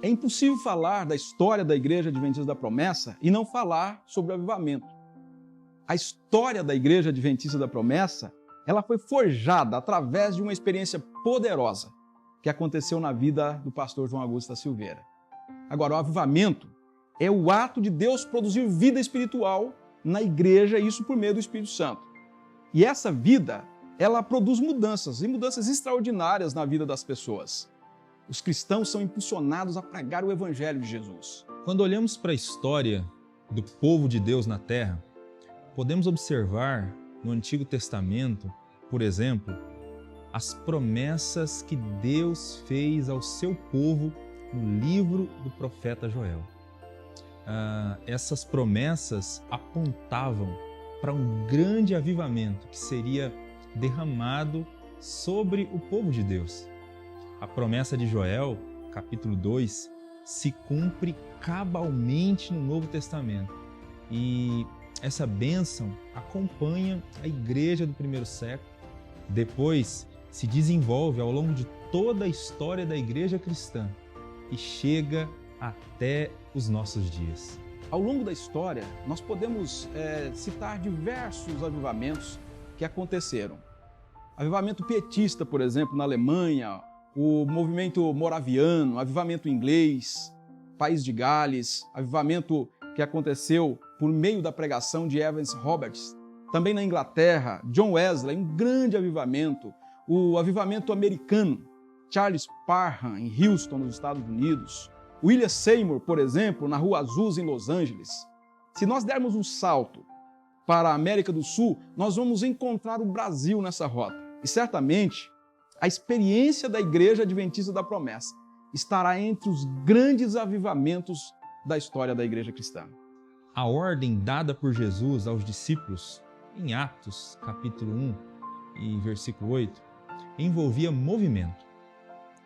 É impossível falar da história da Igreja Adventista da Promessa e não falar sobre o avivamento. A história da Igreja Adventista da Promessa, ela foi forjada através de uma experiência poderosa que aconteceu na vida do pastor João Augusto da Silveira. Agora, o avivamento é o ato de Deus produzir vida espiritual na igreja, isso por meio do Espírito Santo. E essa vida, ela produz mudanças, e mudanças extraordinárias na vida das pessoas. Os cristãos são impulsionados a pregar o Evangelho de Jesus. Quando olhamos para a história do povo de Deus na Terra, podemos observar no Antigo Testamento, por exemplo, as promessas que Deus fez ao seu povo no livro do profeta Joel. Essas promessas apontavam para um grande avivamento que seria derramado sobre o povo de Deus. A promessa de Joel, capítulo 2, se cumpre cabalmente no Novo Testamento. E essa bênção acompanha a igreja do primeiro século. Depois se desenvolve ao longo de toda a história da igreja cristã e chega até os nossos dias. Ao longo da história, nós podemos citar diversos avivamentos que aconteceram. Avivamento pietista, por exemplo, na Alemanha, o movimento moraviano, avivamento inglês, País de Gales, avivamento que aconteceu por meio da pregação de Evans Roberts. Também na Inglaterra, John Wesley, um grande avivamento. O avivamento americano, Charles Parham, em Houston, nos Estados Unidos. William Seymour, por exemplo, na Rua Azusa, em Los Angeles. Se nós dermos um salto para a América do Sul, nós vamos encontrar o Brasil nessa rota. E certamente, a experiência da Igreja Adventista da Promessa estará entre os grandes avivamentos da história da Igreja cristã. A ordem dada por Jesus aos discípulos, em Atos, capítulo 1 e versículo 8, envolvia movimento.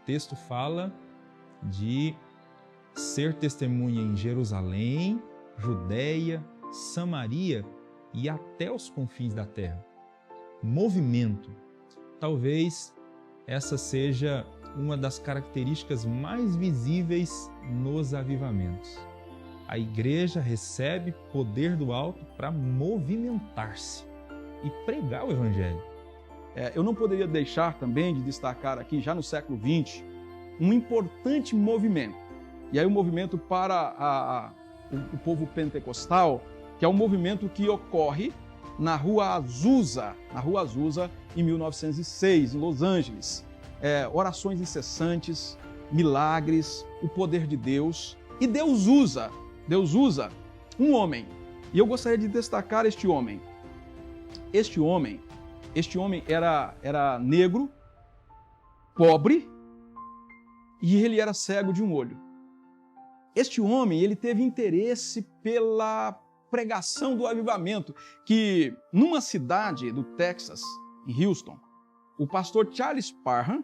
O texto fala de ser testemunha em Jerusalém, Judeia, Samaria e até os confins da terra. Movimento. Talvez essa seja uma das características mais visíveis nos avivamentos. A igreja recebe poder do alto para movimentar-se e pregar o Evangelho. Eu não poderia deixar também de destacar aqui, já no século XX, um importante movimento. E aí o movimento para o povo pentecostal, que é um movimento que ocorre na Rua Azusa, em 1906, em Los Angeles. Orações incessantes, milagres, o poder de Deus. E Deus usa um homem. E eu gostaria de destacar este homem. Este homem era negro, pobre, e ele era cego de um olho. Este homem, ele teve interesse pela pregação do avivamento, que numa cidade do Texas, em Houston, o pastor Charles Parham,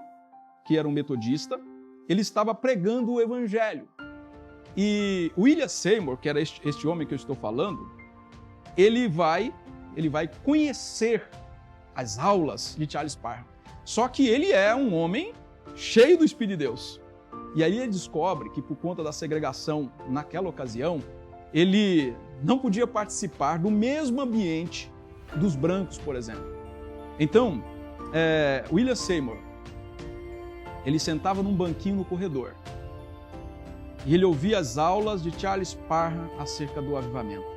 que era um metodista, ele estava pregando o Evangelho. E William Seymour, que era este homem que eu estou falando, ele vai conhecer as aulas de Charles Parham. Só que ele é um homem cheio do Espírito de Deus. E aí ele descobre que, por conta da segregação naquela ocasião, ele não podia participar do mesmo ambiente dos brancos, por exemplo. Então, William Seymour, ele sentava num banquinho no corredor e ele ouvia as aulas de Charles Parham acerca do avivamento.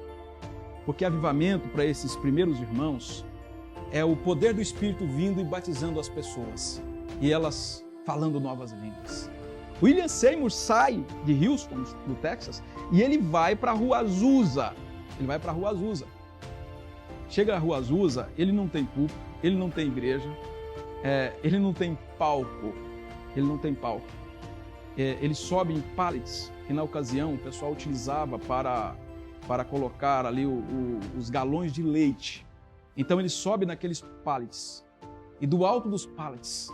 Porque avivamento, para esses primeiros irmãos, é o poder do Espírito vindo e batizando as pessoas e elas falando novas línguas. William Seymour sai de Houston, no Texas, e ele vai para a Rua Azusa. Chega na Rua Azusa, ele não tem púlpito, ele não tem igreja, ele não tem palco. Ele sobe em pallets, que na ocasião o pessoal utilizava para colocar ali os galões de leite. Então ele sobe naqueles pallets, e do alto dos pallets,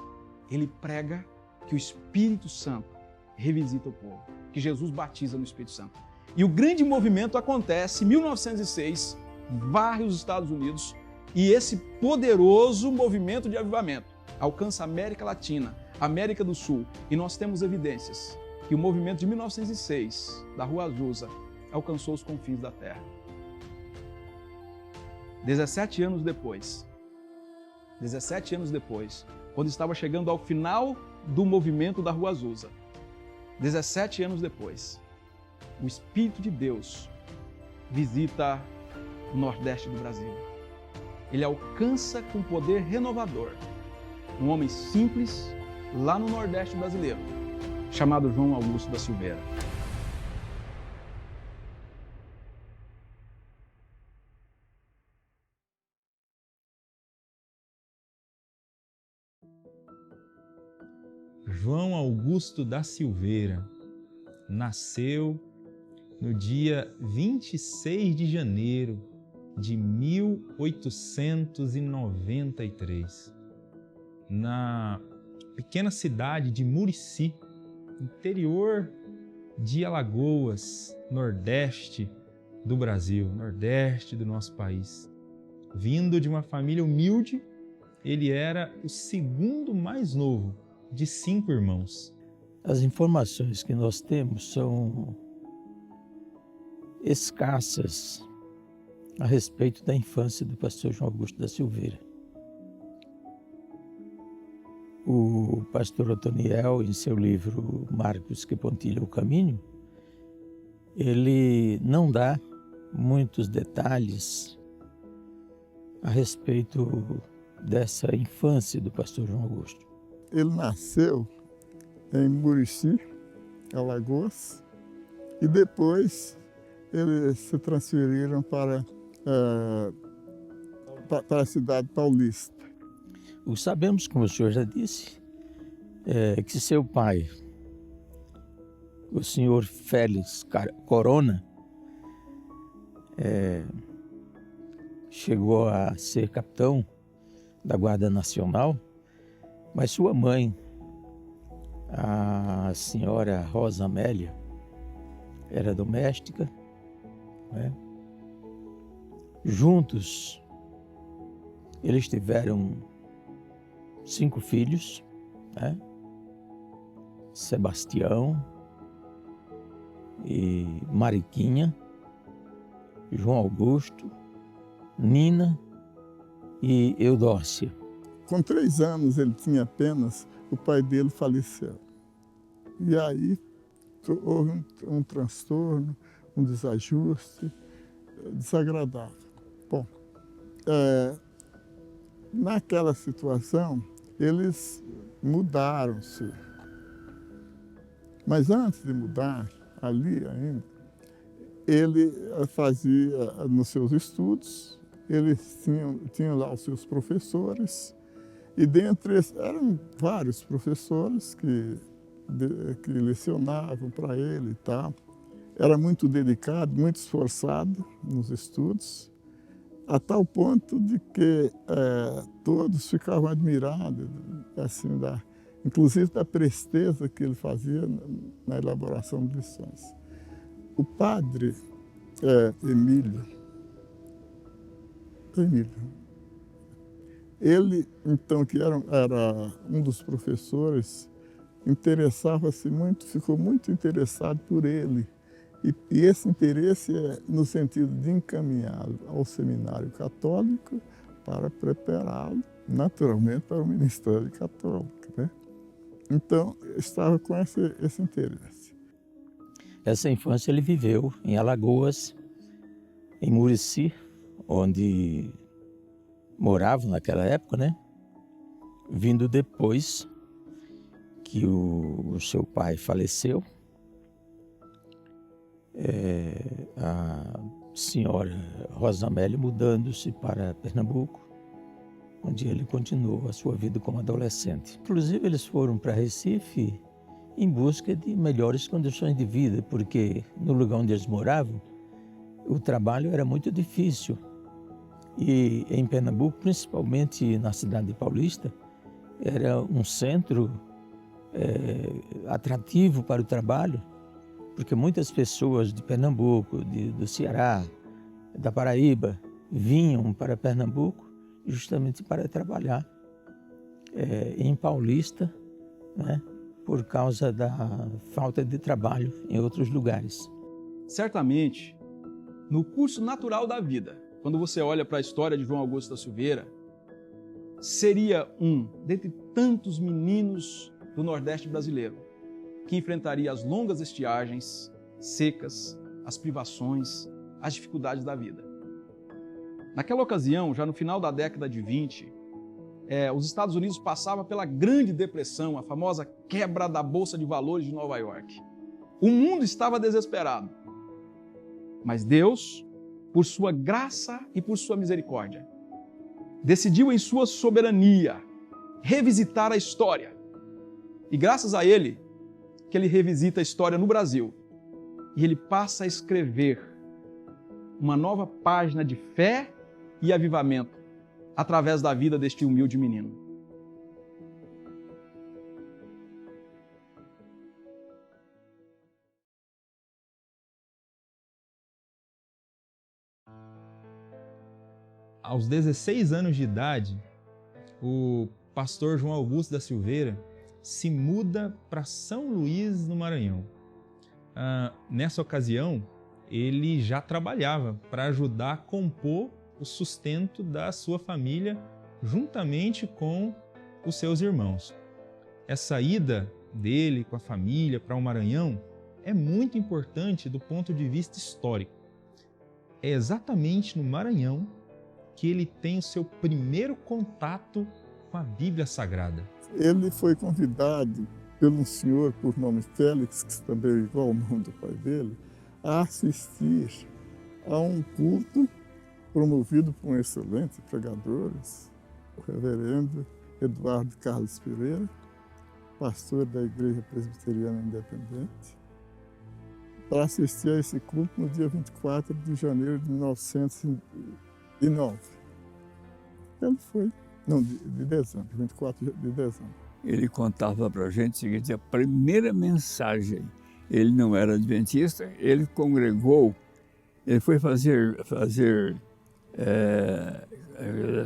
ele prega que o Espírito Santo revisita o povo, que Jesus batiza no Espírito Santo. E o grande movimento acontece em 1906, varre os Estados Unidos, e esse poderoso movimento de avivamento alcança a América Latina, América do Sul, e nós temos evidências que o movimento de 1906 da Rua Azusa alcançou os confins da terra. 17 anos depois, quando estava chegando ao final do movimento da Rua Azusa, 17 anos depois, o Espírito de Deus visita o Nordeste do Brasil. Ele alcança com poder renovador um homem simples lá no Nordeste brasileiro, chamado João Augusto da Silveira. João Augusto da Silveira nasceu no dia 26 de janeiro de 1893, na pequena cidade de Murici, interior de Alagoas, nordeste do Brasil, nordeste do nosso país. Vindo de uma família humilde, ele era o segundo mais novo de 5 irmãos. As informações que nós temos são escassas a respeito da infância do pastor João Augusto da Silveira. O pastor Otoniel, em seu livro Marcos que Pontilha o Caminho, ele não dá muitos detalhes a respeito dessa infância do pastor João Augusto. Ele nasceu em Murici, Alagoas, e depois eles se transferiram para a cidade paulista. Sabemos, como o senhor já disse, que seu pai, o senhor Félix Corona, chegou a ser capitão da Guarda Nacional, mas sua mãe, a senhora Rosa Amélia, era doméstica, né? Juntos, eles tiveram 5 filhos, né? Sebastião e Mariquinha, João Augusto, Nina e Eudócia. Com 3 anos ele tinha apenas, o pai dele faleceu. E aí houve um transtorno, um desajuste desagradável. Bom, naquela situação, eles mudaram-se. Mas antes de mudar, ali ainda, ele fazia nos seus estudos, eles tinham lá os seus professores, e dentre eles eram vários professores que lecionavam para ele e tal. Era muito dedicado, muito esforçado nos estudos, a tal ponto de que todos ficavam admirados, assim, inclusive da presteza que ele fazia na elaboração de lições. O padre Emílio, ele, então, que era um dos professores, interessava-se muito, ficou muito interessado por ele. E esse interesse é no sentido de encaminhá-lo ao seminário católico para prepará-lo, naturalmente, para o ministério católico, né? Então, estava com esse interesse. Essa infância ele viveu em Alagoas, em Murici, onde moravam naquela época, né? Vindo depois que o seu pai faleceu, a senhora Rosa Amélia mudando-se para Pernambuco, onde ele continuou a sua vida como adolescente. Inclusive, eles foram para Recife em busca de melhores condições de vida, porque no lugar onde eles moravam, o trabalho era muito difícil. E em Pernambuco, principalmente na cidade de Paulista, era um centro atrativo para o trabalho, porque muitas pessoas de Pernambuco, do Ceará, da Paraíba, vinham para Pernambuco justamente para trabalhar em Paulista, né, por causa da falta de trabalho em outros lugares. Certamente, no curso natural da vida, quando você olha para a história de João Augusto da Silveira, seria um dentre tantos meninos do Nordeste brasileiro que enfrentaria as longas estiagens, secas, as privações, as dificuldades da vida. Naquela ocasião, já no final da década de 20, os Estados Unidos passavam pela Grande Depressão, a famosa quebra da Bolsa de Valores de Nova York. O mundo estava desesperado. Mas Deus, por sua graça e por sua misericórdia, decidiu em sua soberania revisitar a história. E graças a Ele, que Ele revisita a história no Brasil. E Ele passa a escrever uma nova página de fé e avivamento através da vida deste humilde menino. Aos 16 anos de idade, o pastor João Augusto da Silveira se muda para São Luís, no Maranhão. Nessa ocasião, ele já trabalhava para ajudar a compor o sustento da sua família, juntamente com os seus irmãos. Essa ida dele com a família para o Maranhão é muito importante do ponto de vista histórico. É exatamente no Maranhão que ele tem o seu primeiro contato com a Bíblia Sagrada. Ele foi convidado pelo senhor, por nome Félix, que também é igual ao nome do pai dele, a assistir a um culto promovido por um excelente pregador, o reverendo Eduardo Carlos Pereira, pastor da Igreja Presbiteriana Independente, para assistir a esse culto no dia 24 de janeiro de 1909. Ele foi, de dezembro, 24 de dezembro. Ele contava para a gente o seguinte: a primeira mensagem, ele não era adventista, ele congregou, ele foi fazer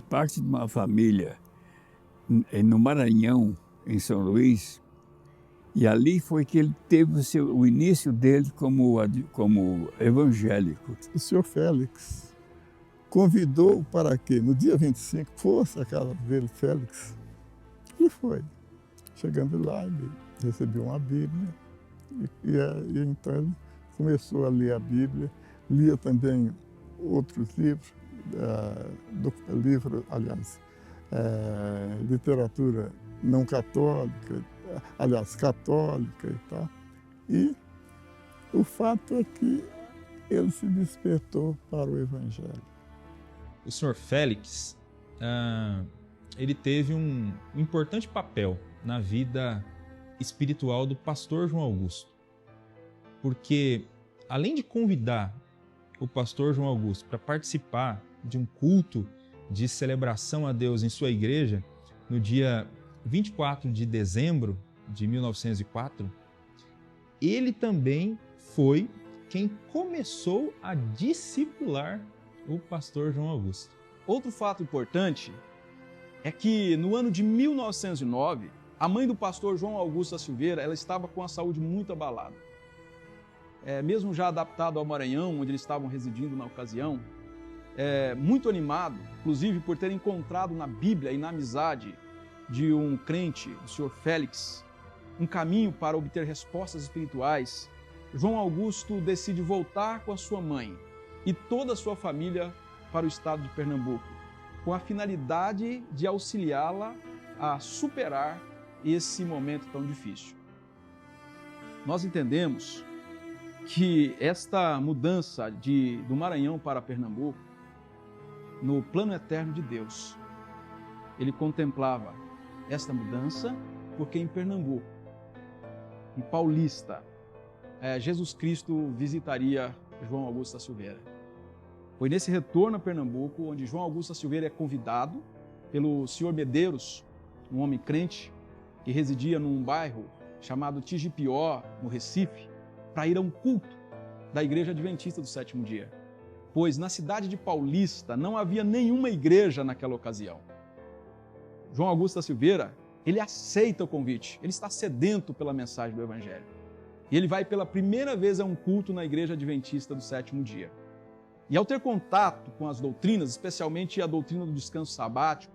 parte de uma família no Maranhão, em São Luís, e ali foi que ele teve o início dele como evangélico. O senhor Félix convidou para que no dia 25 fosse a casa dele, Félix, e foi. Chegando lá, ele recebeu uma Bíblia e então ele começou a ler a Bíblia, lia também outros livros, literatura não católica, católica e tal. E o fato é que ele se despertou para o Evangelho. O senhor Félix, ele teve um importante papel na vida espiritual do pastor João Augusto, porque além de convidar o pastor João Augusto para participar de um culto de celebração a Deus em sua igreja no dia 24 de dezembro de 1904, ele também foi quem começou a discipular o pastor João Augusto. Outro fato importante é que no ano de 1909, a mãe do pastor João Augusto da Silveira, ela estava com a saúde muito abalada. Mesmo já adaptado ao Maranhão, onde eles estavam residindo na ocasião, muito animado, inclusive por ter encontrado na Bíblia e na amizade de um crente, o senhor Félix, um caminho para obter respostas espirituais, João Augusto decide voltar com a sua mãe e toda a sua família para o estado de Pernambuco, com a finalidade de auxiliá-la a superar esse momento tão difícil. Nós entendemos que esta mudança do Maranhão para Pernambuco, no plano eterno de Deus, ele contemplava esta mudança porque em Pernambuco, em Paulista, Jesus Cristo visitaria João Augusto da Silveira. Foi nesse retorno a Pernambuco onde João Augusto da Silveira é convidado pelo senhor Medeiros, um homem crente que residia num bairro chamado Tigipió, no Recife, para ir a um culto da Igreja Adventista do Sétimo Dia, pois na cidade de Paulista não havia nenhuma igreja naquela ocasião. João Augusto da Silveira ele aceita o convite, ele está sedento pela mensagem do Evangelho. E ele vai pela primeira vez a um culto na Igreja Adventista do Sétimo Dia. E ao ter contato com as doutrinas, especialmente a doutrina do descanso sabático,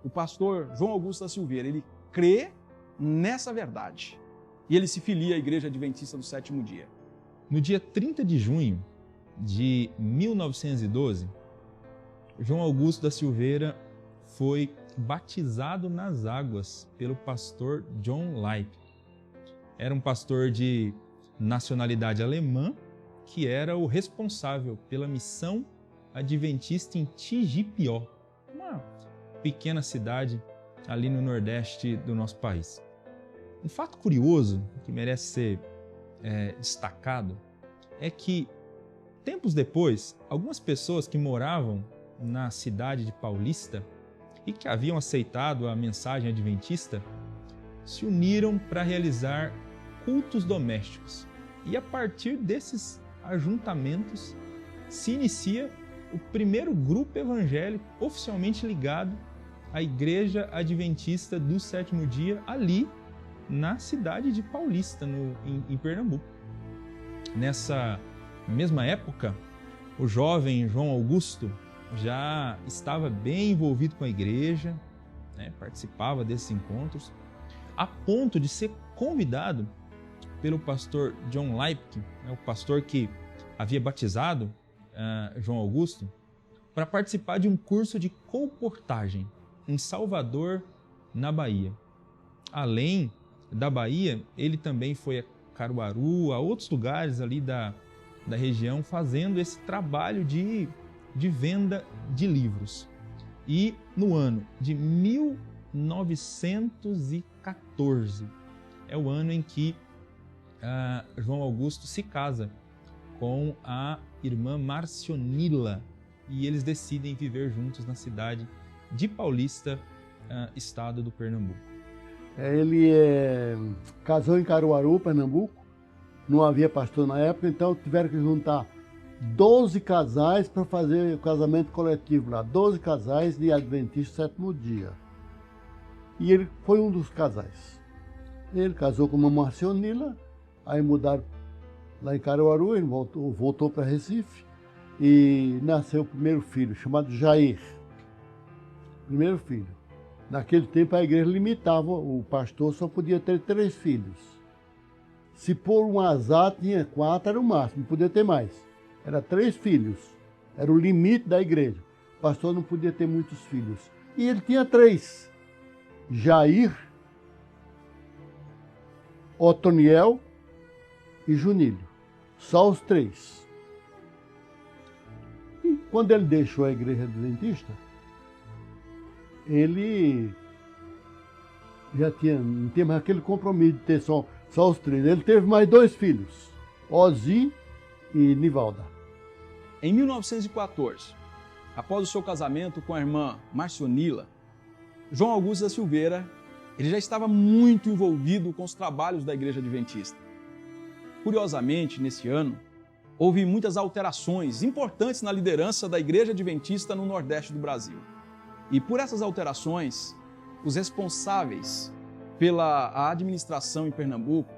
o pastor João Augusto da Silveira, ele crê nessa verdade. E ele se filia à Igreja Adventista do Sétimo Dia. No dia 30 de junho de 1912, João Augusto da Silveira foi batizado nas águas pelo pastor John Lipe. Era um pastor de nacionalidade alemã que era o responsável pela missão adventista em Tigipió, uma pequena cidade ali no nordeste do nosso país. Um fato curioso que merece ser destacado é que, tempos depois, algumas pessoas que moravam na cidade de Paulista e que haviam aceitado a mensagem adventista se uniram para realizar cultos domésticos. E a partir desses ajuntamentos se inicia o primeiro grupo evangélico oficialmente ligado à Igreja Adventista do Sétimo Dia, ali na cidade de Paulista, em Pernambuco. Nessa mesma época, o jovem João Augusto já estava bem envolvido com a igreja, participava desses encontros, a ponto de ser convidado pelo pastor John Lipe, o pastor que havia batizado João Augusto, para participar de um curso de colportagem em Salvador, na Bahia. Além da Bahia, ele também foi a Caruaru, a outros lugares ali da região, fazendo esse trabalho de venda de livros. E no ano de 1914, é o ano em que João Augusto se casa com a irmã Marcionila e eles decidem viver juntos na cidade de Paulista, estado do Pernambuco. Ele casou em Caruaru, Pernambuco, não havia pastor na época, então tiveram que juntar 12 casais para fazer o casamento coletivo lá, 12 casais de Adventista Sétimo Dia. E ele foi um dos casais. Ele casou com uma Marcionila, aí mudaram lá em Caruaru, ele voltou para Recife e nasceu o primeiro filho, chamado Jair. Primeiro filho. Naquele tempo a igreja limitava, o pastor só podia ter 3 filhos. Se por um azar tinha 4, era o máximo, não podia ter mais. Era 3 filhos, era o limite da igreja. O pastor não podia ter muitos filhos. E ele tinha 3, Jair, Otoniel e Junílio. Só os 3. E quando ele deixou a igreja adventista, ele já não tinha mais aquele compromisso de ter só os 3. Ele teve mais 2 filhos, Ozi e Nivalda. Em 1914, após o seu casamento com a irmã Marcionila, João Augusto da Silveira, ele já estava muito envolvido com os trabalhos da Igreja Adventista. Curiosamente, nesse ano, houve muitas alterações importantes na liderança da Igreja Adventista no Nordeste do Brasil. E por essas alterações, os responsáveis pela administração em Pernambuco,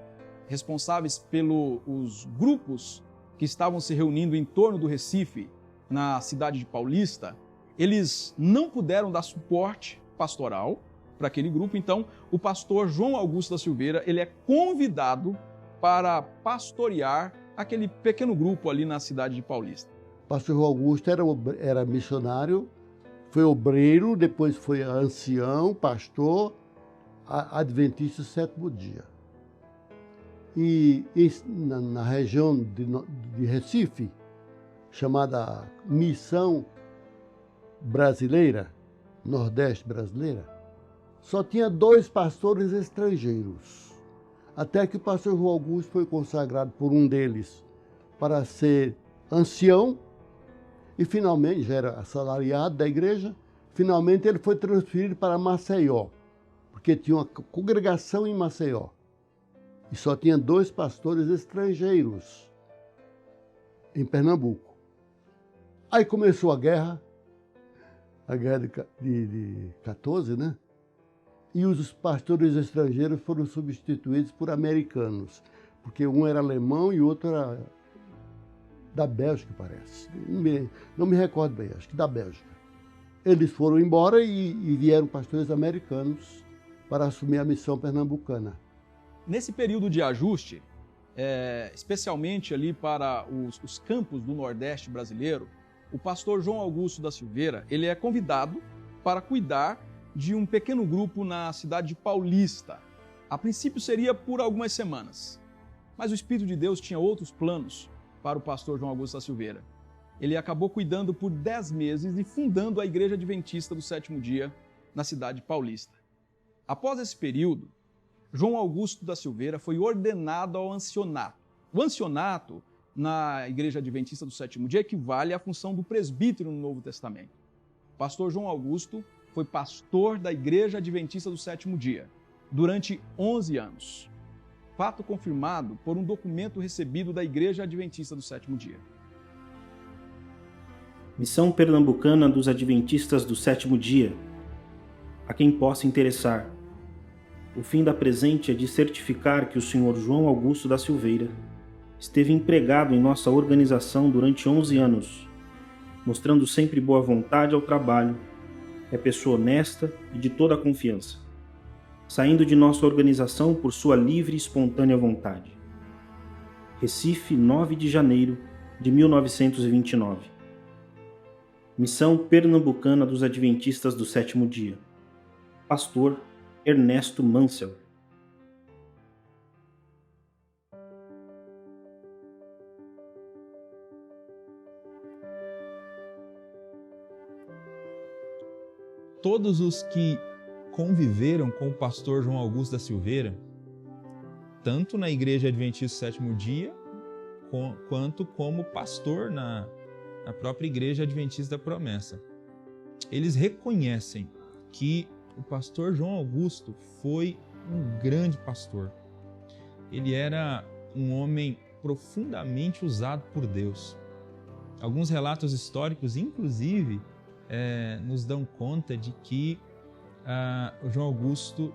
responsáveis pelos grupos que estavam se reunindo em torno do Recife, na cidade de Paulista, eles não puderam dar suporte pastoral para aquele grupo. Então, o pastor João Augusto da Silveira, ele é convidado para pastorear aquele pequeno grupo ali na cidade de Paulista. O pastor João Augusto era missionário, foi obreiro, depois foi ancião, pastor, adventista Sétimo Dia. E na região de Recife, chamada Missão Brasileira, Nordeste Brasileira, só tinha 2 pastores estrangeiros. Até que o pastor João Augusto foi consagrado por um deles para ser ancião e finalmente, já era assalariado da igreja, finalmente ele foi transferido para Maceió, porque tinha uma congregação em Maceió. E só tinha 2 pastores estrangeiros em Pernambuco. Aí começou a guerra de 14, né? e os pastores estrangeiros foram substituídos por americanos, porque um era alemão e o outro era da Bélgica, parece. Não me recordo bem, acho que da Bélgica. Eles foram embora e vieram pastores americanos para assumir a missão pernambucana. Nesse período de ajuste, especialmente ali para os campos do Nordeste brasileiro, o pastor João Augusto da Silveira, ele é convidado para cuidar de um pequeno grupo na cidade de Paulista. A princípio seria por algumas semanas, mas o Espírito de Deus tinha outros planos para o pastor João Augusto da Silveira. Ele acabou cuidando por 10 meses e fundando a Igreja Adventista do Sétimo Dia na cidade de Paulista. Após esse período, João Augusto da Silveira foi ordenado ao ancianato. O ancianato na Igreja Adventista do Sétimo Dia equivale à função do presbítero no Novo Testamento. O pastor João Augusto foi pastor da Igreja Adventista do Sétimo Dia durante 11 anos. Fato confirmado por um documento recebido da Igreja Adventista do Sétimo Dia. Missão Pernambucana dos Adventistas do Sétimo Dia. A quem possa interessar. O fim da presente é de certificar que o Sr. João Augusto da Silveira esteve empregado em nossa organização durante 11 anos, mostrando sempre boa vontade ao trabalho, é pessoa honesta e de toda a confiança, saindo de nossa organização por sua livre e espontânea vontade. Recife, 9 de janeiro de 1929. Missão Pernambucana dos Adventistas do Sétimo Dia. Pastor Ernesto Mansell. Todos os que conviveram com o pastor João Augusto da Silveira, tanto na Igreja Adventista do Sétimo Dia, quanto como pastor na própria Igreja Adventista da Promessa, eles reconhecem que o pastor João Augusto foi um grande pastor. Ele era um homem profundamente usado por Deus. Alguns relatos históricos, inclusive, nos dão conta de que o João Augusto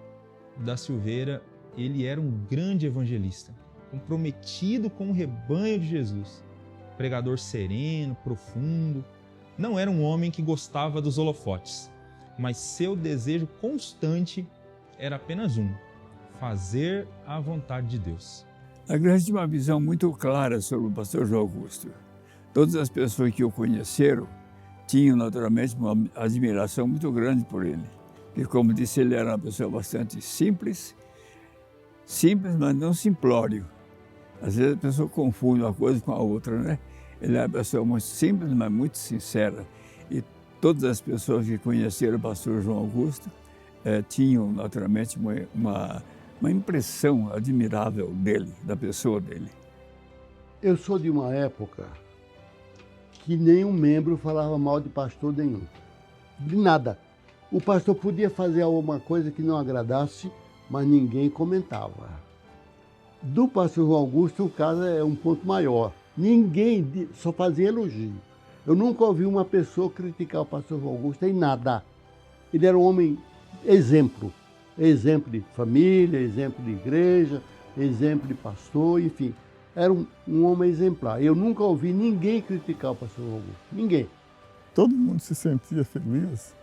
da Silveira, ele era um grande evangelista, comprometido com o rebanho de Jesus, pregador sereno, profundo. Não era um homem que gostava dos holofotes, mas seu desejo constante era apenas um: fazer a vontade de Deus. A igreja tinha uma visão muito clara sobre o pastor João Augusto. Todas as pessoas que o conheceram tinham, naturalmente, uma admiração muito grande por ele. E, como disse, ele era uma pessoa bastante simples, mas não simplório. Às vezes a pessoa confunde uma coisa com a outra, né? Ele era uma pessoa muito simples, mas muito sincera. E todas as pessoas que conheceram o pastor João Augusto tinham, naturalmente, uma impressão admirável dele, da pessoa dele. Eu sou de uma época que nenhum membro falava mal de pastor nenhum. De nada. O pastor podia fazer alguma coisa que não agradasse, mas ninguém comentava. Do pastor João Augusto, o caso é um ponto maior. Ninguém só fazia elogio. Eu nunca ouvi uma pessoa criticar o pastor João Augusto em nada. Ele era um homem exemplo. Exemplo de família, exemplo de igreja, exemplo de pastor, enfim. Era um homem exemplar. Eu nunca ouvi ninguém criticar o pastor João Augusto. Ninguém. Todo mundo se sentia feliz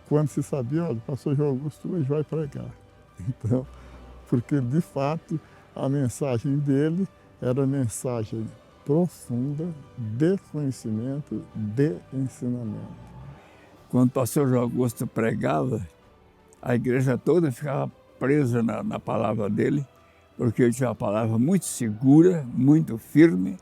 quando se sabia, olha, o pastor João Augusto hoje vai pregar. Então, porque de fato a mensagem dele era mensagem profunda de conhecimento, de ensinamento. Quando o pastor João Augusto pregava, a igreja toda ficava presa na palavra dele, porque ele tinha uma palavra muito segura, muito firme,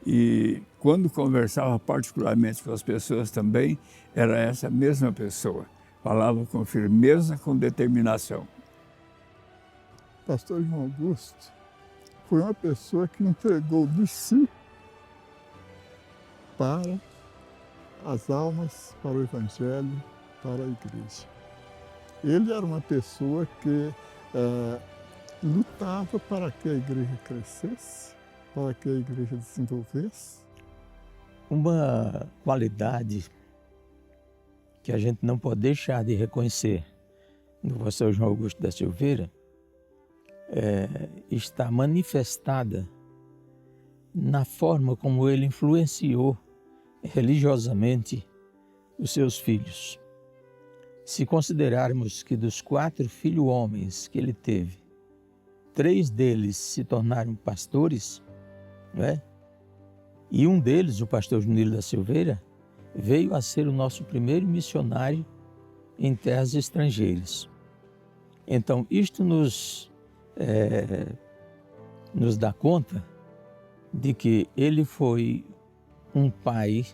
e quando conversava particularmente com as pessoas também, era essa mesma pessoa. Falava com firmeza, com determinação. Pastor João Augusto foi uma pessoa que entregou de si para as almas, para o Evangelho, para a igreja. Ele era uma pessoa que lutava para que a igreja crescesse, para que a igreja desenvolvesse. Uma qualidade que a gente não pode deixar de reconhecer do pastor João Augusto da Silveira está manifestada na forma como ele influenciou religiosamente os seus filhos. Se considerarmos que dos 4 filhos homens que ele teve, 3 deles se tornaram pastores, né? E um deles, o pastor Junilo da Silveira, veio a ser o nosso primeiro missionário em terras estrangeiras. Então, isto nos dá conta de que ele foi um pai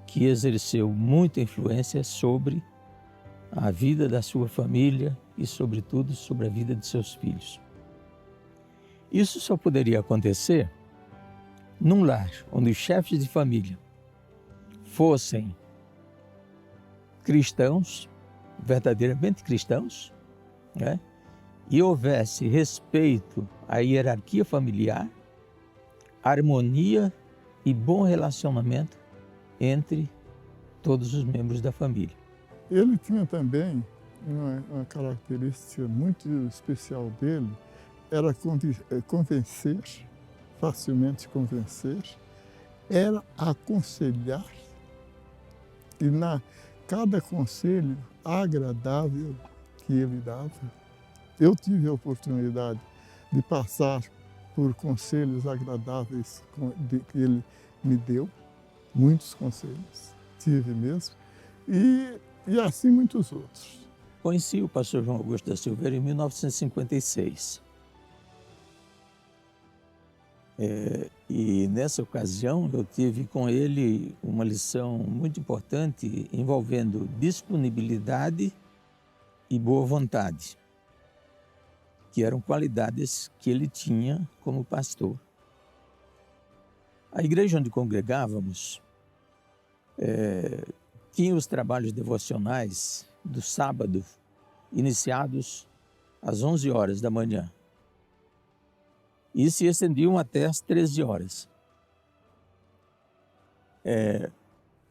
que exerceu muita influência sobre a vida da sua família e, sobretudo, sobre a vida de seus filhos. Isso só poderia acontecer num lar onde os chefes de família fossem cristãos, verdadeiramente cristãos, né? E houvesse respeito à hierarquia familiar, harmonia e bom relacionamento entre todos os membros da família. Ele tinha também uma característica muito especial dele, era convencer, facilmente convencer, era aconselhar, e cada conselho agradável que ele dava, eu tive a oportunidade de passar por conselhos agradáveis que ele me deu, muitos conselhos, tive mesmo, e assim muitos outros. Conheci o pastor João Augusto da Silveira em 1956. E nessa ocasião eu tive com ele uma lição muito importante envolvendo disponibilidade e boa vontade, que eram qualidades que ele tinha como pastor. A igreja onde congregávamos tinha os trabalhos devocionais do sábado, iniciados às 11 horas da manhã, e se estendiam até às 13 horas.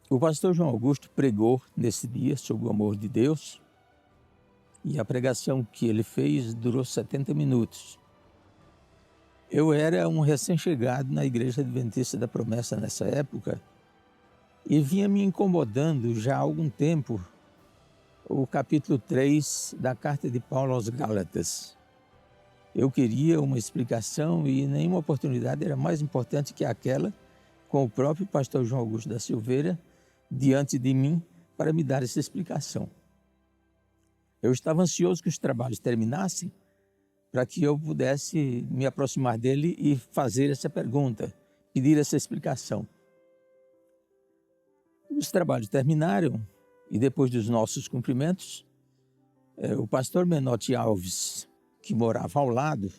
O pastor João Augusto pregou nesse dia sobre o amor de Deus, e a pregação que ele fez durou 70 minutos. Eu era um recém-chegado na Igreja Adventista da Promessa nessa época e vinha me incomodando já há algum tempo o capítulo 3 da carta de Paulo aos Gálatas. Eu queria uma explicação e nenhuma oportunidade era mais importante que aquela com o próprio pastor João Augusto da Silveira diante de mim para me dar essa explicação. Eu estava ansioso que os trabalhos terminassem para que eu pudesse me aproximar dele e fazer essa pergunta, pedir essa explicação. Os trabalhos terminaram e depois dos nossos cumprimentos, o pastor Menotti Alves, que morava ao lado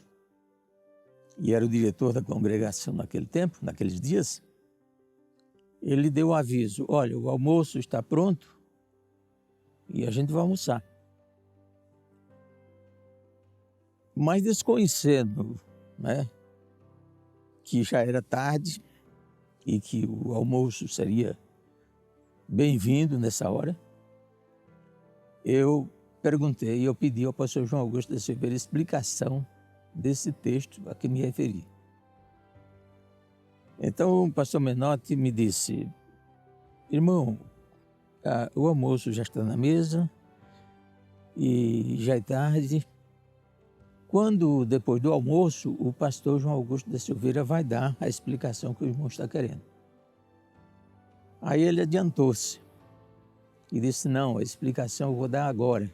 e era o diretor da congregação naquele tempo, naqueles dias, ele deu o aviso: olha, o almoço está pronto e a gente vai almoçar. Mas desconhecendo, né, que já era tarde e que o almoço seria bem-vindo nessa hora, eu pedi ao pastor João Augusto da Silveira explicação desse texto a que me referi. Então o pastor Menotti me disse: irmão, o almoço já está na mesa e já é tarde. Quando, depois do almoço, o pastor João Augusto da Silveira vai dar a explicação que o irmão está querendo. Aí ele adiantou-se e disse: não, a explicação eu vou dar agora,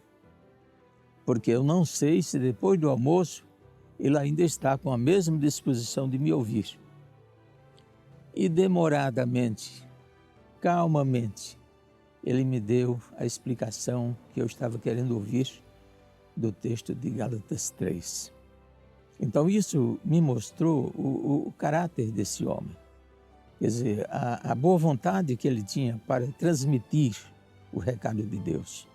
porque eu não sei se depois do almoço ele ainda está com a mesma disposição de me ouvir. E demoradamente, calmamente, ele me deu a explicação que eu estava querendo ouvir do texto de Gálatas 3. Então isso me mostrou o caráter desse homem. Quer dizer, a boa vontade que ele tinha para transmitir o recado de Deus.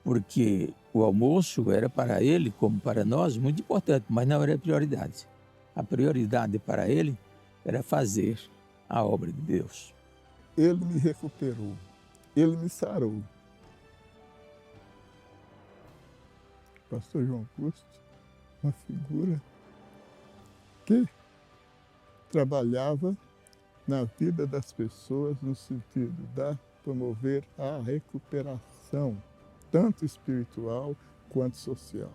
Porque o almoço era para ele, como para nós, muito importante, mas não era a prioridade. A prioridade para ele era fazer a obra de Deus. Ele me recuperou, ele me sarou. pastor João Augusto, uma figura que trabalhava na vida das pessoas no sentido de promover a recuperação, tanto espiritual quanto social.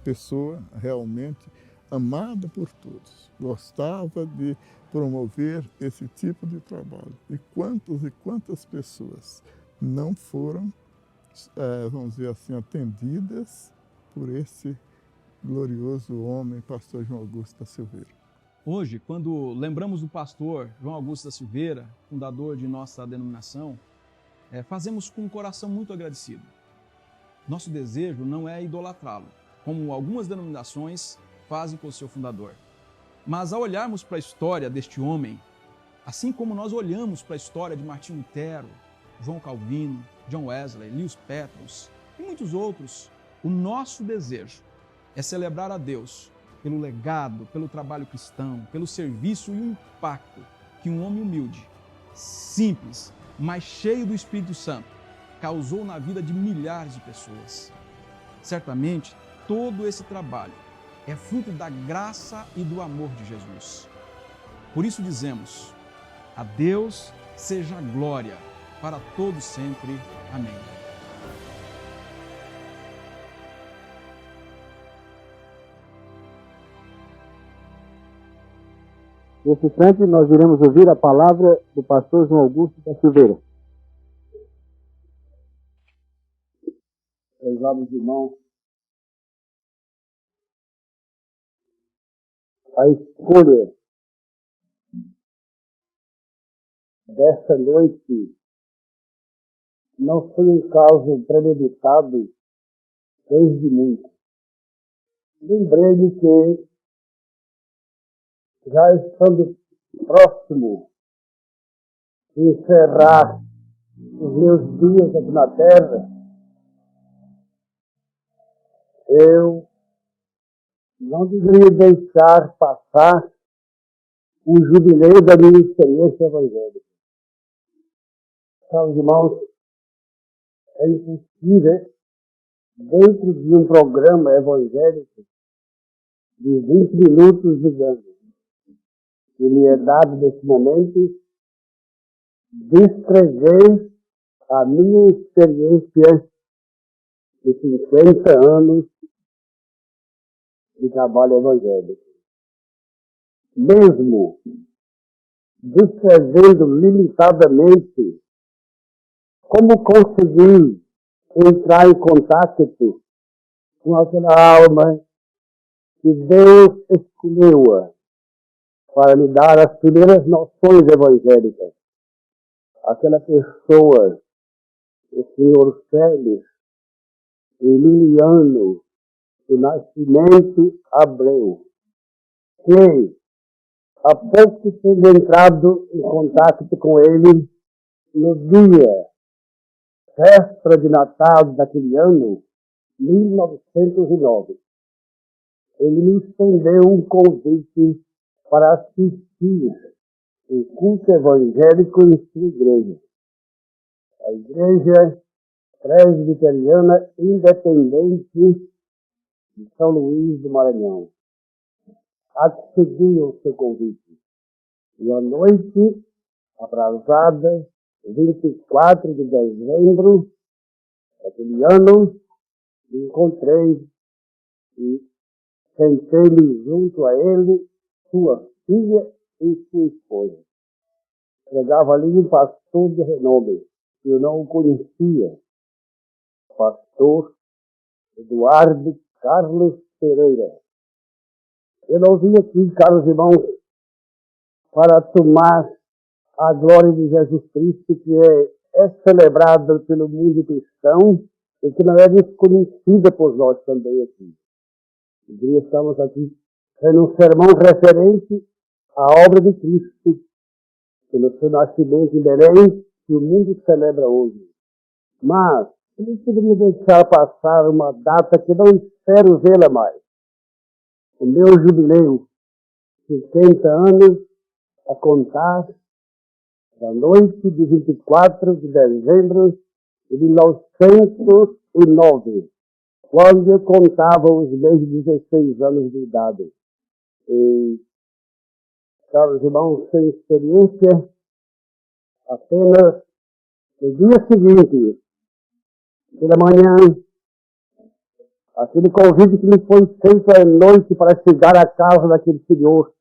Pessoa realmente amada por todos, gostava de promover esse tipo de trabalho. E quantas pessoas não foram, vamos dizer assim, atendidas por esse glorioso homem, pastor João Augusto da Silveira. Hoje, quando lembramos do pastor João Augusto da Silveira, fundador de nossa denominação, fazemos com um coração muito agradecido. Nosso desejo não é idolatrá-lo, como algumas denominações fazem com o seu fundador. Mas ao olharmos para a história deste homem, assim como nós olhamos para a história de Martinho Lutero, João Calvino, John Wesley, Lewis Petrus e muitos outros, o nosso desejo é celebrar a Deus pelo legado, pelo trabalho cristão, pelo serviço e o impacto que um homem humilde, simples, mas cheio do Espírito Santo, causou na vida de milhares de pessoas. Certamente, todo esse trabalho é fruto da graça e do amor de Jesus. Por isso dizemos, a Deus seja a glória para todos sempre. Amém. Nesse instante, nós iremos ouvir a palavra do pastor João Augusto da Silveira. Prezados irmãos, a escolha desta noite não foi um caso premeditado desde muito. Lembrei-me que, já estando próximo de encerrar os meus dias aqui na Terra, eu não deveria deixar passar o jubileu da minha experiência evangélica. Caros irmãos, é impossível, dentro de um programa evangélico de 20 minutos de ano, que me é dado nesse momento, descrever a minha experiência de 50 anos de trabalho evangélico. Mesmo descrevendo limitadamente como consegui entrar em contato com aquela alma que Deus escolheu para me dar as primeiras noções evangélicas. Aquela pessoa, o senhor Félix Emiliano do Nascimento Abreu, que, há pouco tendo entrado em contato com ele, no dia, véspera de Natal daquele ano, 1909, ele me estendeu um convite para assistir o culto evangélico em sua igreja. A Igreja Presbiteriana Independente de São Luís do Maranhão. Accedi ao seu convite. E à noite, aprazada, 24 de dezembro daquele ano, me encontrei e sentei-me junto a ele, sua filha e sua esposa. Chegava ali um pastor de renome, que eu não o conhecia, pastor Eduardo Carlos Pereira. Eu não vim aqui, caros irmãos, para tomar a glória de Jesus Cristo, que é celebrada pelo mundo cristão e que não é desconhecida por nós também aqui. E estamos aqui fazendo um sermão referente à obra de Cristo, pelo seu nascimento em Belém, que o mundo celebra hoje. Mas eu não poderia deixar passar uma data que não espero vê-la mais. O meu jubileu, 50 anos, a contar da noite de 24 de dezembro de 1909, quando eu contava os meus 16 anos de idade. E, caros irmãos, sem experiência, apenas no dia seguinte, pela manhã, aquele convite que me foi feito à noite para chegar à casa daquele senhor,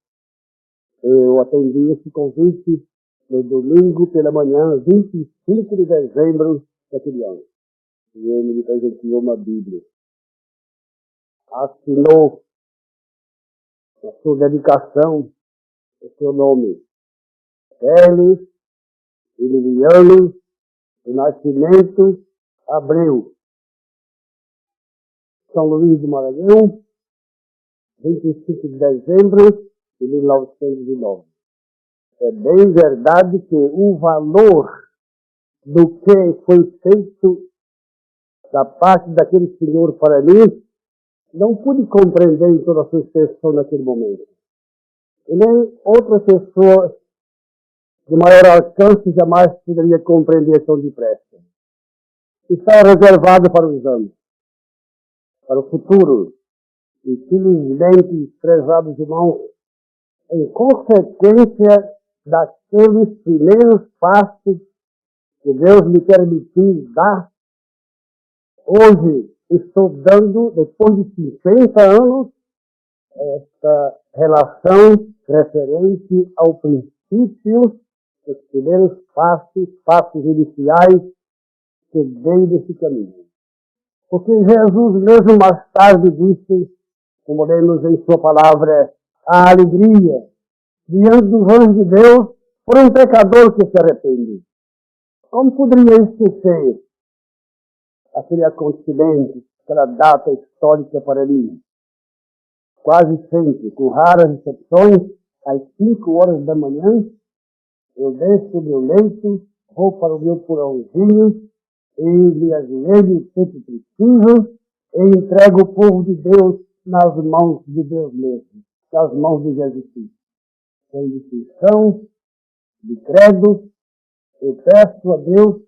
eu atendi esse convite no domingo pela manhã, 25 de dezembro daquele ano. E ele me presenteou uma Bíblia. Assinou a sua dedicação, o seu nome. Félix Emiliano do Nascimento Abreu. São Luís do Maranhão, 25 de dezembro de 1909. É bem verdade que o valor do que foi feito da parte daquele senhor para mim, não pude compreender em toda a sua expressão naquele momento. E nem outra pessoa de maior alcance jamais poderia compreender tão depressa. Está reservado para os anos, para o futuro. E, felizmente, prezados irmãos, em consequência daqueles primeiros passos que Deus me permitiu dar, hoje estou dando, depois de 50 anos, esta relação referente ao princípio dos primeiros passos iniciais que dei desse caminho. Porque Jesus mesmo mais tarde disse, como lemos em sua palavra, a alegria diante dos anjos de Deus por um pecador que se arrepende. Como poderia esquecer aquele acontecimento, aquela data histórica para mim? Quase sempre, com raras exceções, às 5 horas da manhã, eu desço do meu leito, vou para o meu porãozinho, e me ajoelho sempre preciso, e entrego o povo de Deus nas mãos de Deus mesmo, nas mãos de Jesus Cristo. Sem distinção, de credo, eu peço a Deus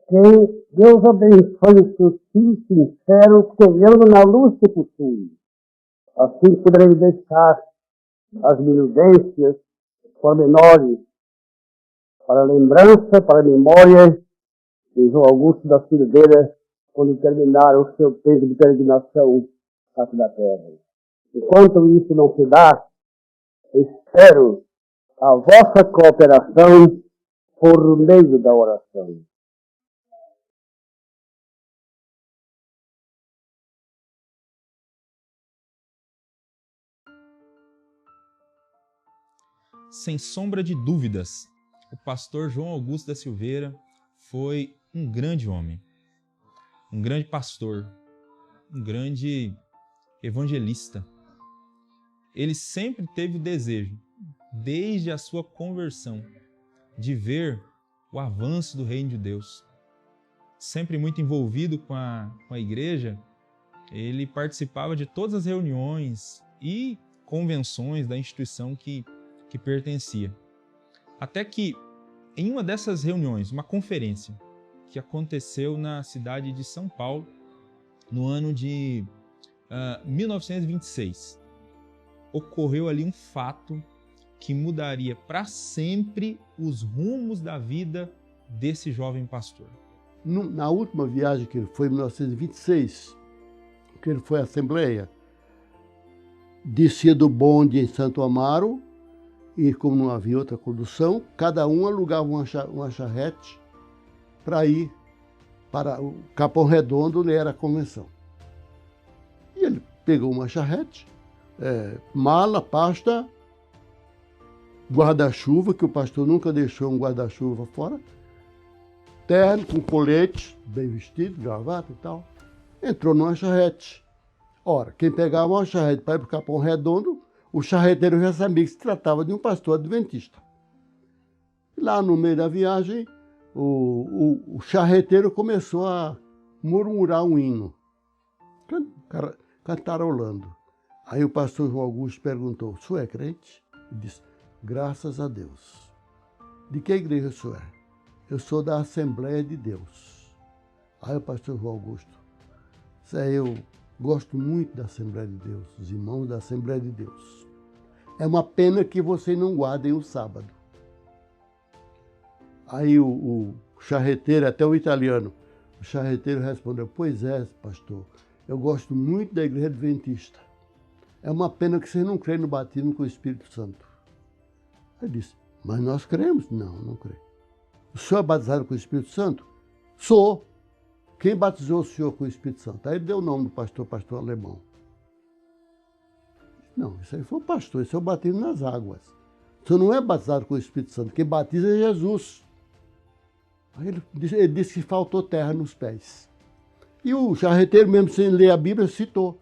que Deus abençoe os seus filhos sinceros, querendo na luz que possui. Assim poderei deixar as minudências, pormenores, para a lembrança, para a memória de João Augusto da Silveira, quando terminar o seu tempo de peregrinação aqui na terra. Enquanto isso não se dá, espero a vossa cooperação por meio da oração. Sem sombra de dúvidas, o pastor João Augusto da Silveira foi um grande homem, um grande pastor, um grande evangelista. Ele sempre teve o desejo, desde a sua conversão, de ver o avanço do reino de Deus. Sempre muito envolvido com a igreja, ele participava de todas as reuniões e convenções da instituição que pertencia. Até que, em uma dessas reuniões, uma conferência que aconteceu na cidade de São Paulo, no ano de 1926, ocorreu ali um fato que mudaria para sempre os rumos da vida desse jovem pastor. Na última viagem que ele foi, em 1926, que ele foi à Assembleia, descia do bonde em Santo Amaro, e como não havia outra condução, cada um alugava uma charrete para ir para o Capão Redondo, onde era a convenção. E ele pegou uma charrete, mala, pasta, guarda-chuva, que o pastor nunca deixou um guarda-chuva fora, terno, com colete, bem vestido, gravata e tal, entrou numa charrete. Ora, quem pegava uma charrete para ir para o Capão Redondo, o charreteiro já sabia que se tratava de um pastor adventista. Lá no meio da viagem, o charreteiro começou a murmurar um hino, cantarolando. Aí o pastor João Augusto perguntou, o senhor é crente? Ele disse, graças a Deus. De que igreja o senhor é? Eu sou da Assembleia de Deus. Aí o pastor João Augusto, isso é eu Gosto muito da Assembleia de Deus, os irmãos da Assembleia de Deus. É uma pena que vocês não guardem o sábado. Aí o charreteiro, até o italiano, o charreteiro respondeu: pois é, pastor, eu gosto muito da Igreja Adventista. É uma pena que vocês não creem no batismo com o Espírito Santo. Ele disse: mas nós cremos? Não, não creio. O senhor é batizado com o Espírito Santo? Sou. Quem batizou o senhor com o Espírito Santo? Aí ele deu o nome do pastor alemão. Não, isso aí foi o pastor, isso é o batismo nas águas. O senhor não é batizado com o Espírito Santo, quem batiza é Jesus. Aí ele disse que faltou terra nos pés. E o charreteiro, mesmo sem ler a Bíblia, citou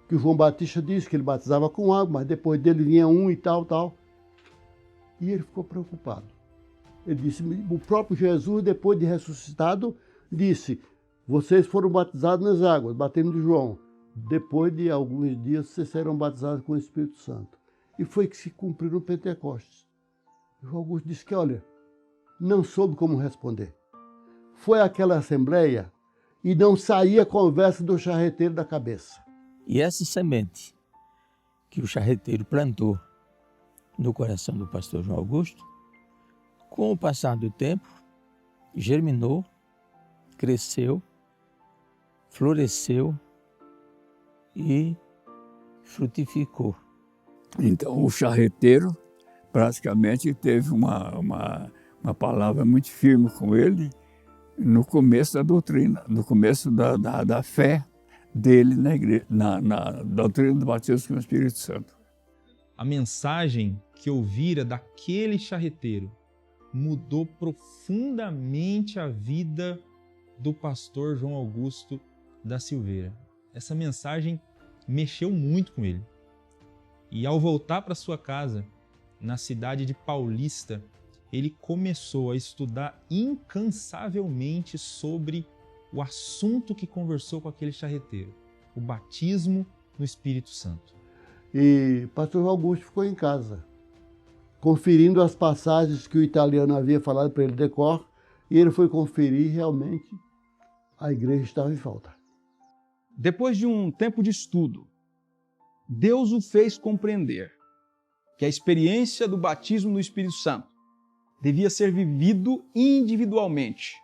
que o João Batista disse que ele batizava com água, mas depois dele vinha um e tal. E ele ficou preocupado. Ele disse: o próprio Jesus, depois de ressuscitado, disse: vocês foram batizados nas águas, batendo de João. Depois de alguns dias, vocês serão batizados com o Espírito Santo. E foi que se cumpriu no Pentecostes. O João Augusto disse que, olha, não soube como responder. Foi àquela assembleia e não saía a conversa do charreteiro da cabeça. E essa semente que o charreteiro plantou no coração do pastor João Augusto, com o passar do tempo, germinou, cresceu, floresceu e frutificou. Então, o charreteiro praticamente teve uma palavra muito firme com ele no começo da doutrina, no começo da fé dele na igreja, na doutrina do batismo com o Espírito Santo. A mensagem que ouvira daquele charreteiro mudou profundamente a vida do pastor João Augusto da Silveira. Essa mensagem mexeu muito com ele. E ao voltar para sua casa, na cidade de Paulista, ele começou a estudar incansavelmente sobre o assunto que conversou com aquele charreteiro, o batismo no Espírito Santo. E o pastor João Augusto ficou em casa, conferindo as passagens que o italiano havia falado para ele de cor, e ele foi conferir e realmente a igreja estava em falta. Depois de um tempo de estudo, Deus o fez compreender que a experiência do batismo no Espírito Santo devia ser vivido individualmente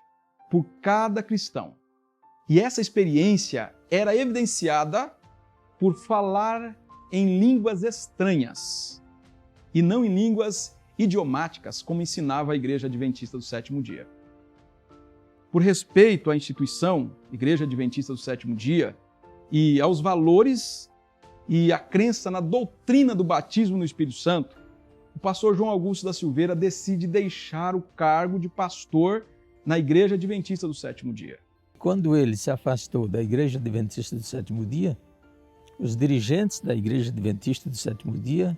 por cada cristão. E essa experiência era evidenciada por falar em línguas estranhas e não em línguas idiomáticas, como ensinava a Igreja Adventista do Sétimo Dia. Por respeito à instituição Igreja Adventista do Sétimo Dia e aos valores e à crença na doutrina do batismo no Espírito Santo, o pastor João Augusto da Silveira decide deixar o cargo de pastor na Igreja Adventista do Sétimo Dia. Quando ele se afastou da Igreja Adventista do Sétimo Dia, os dirigentes da Igreja Adventista do Sétimo Dia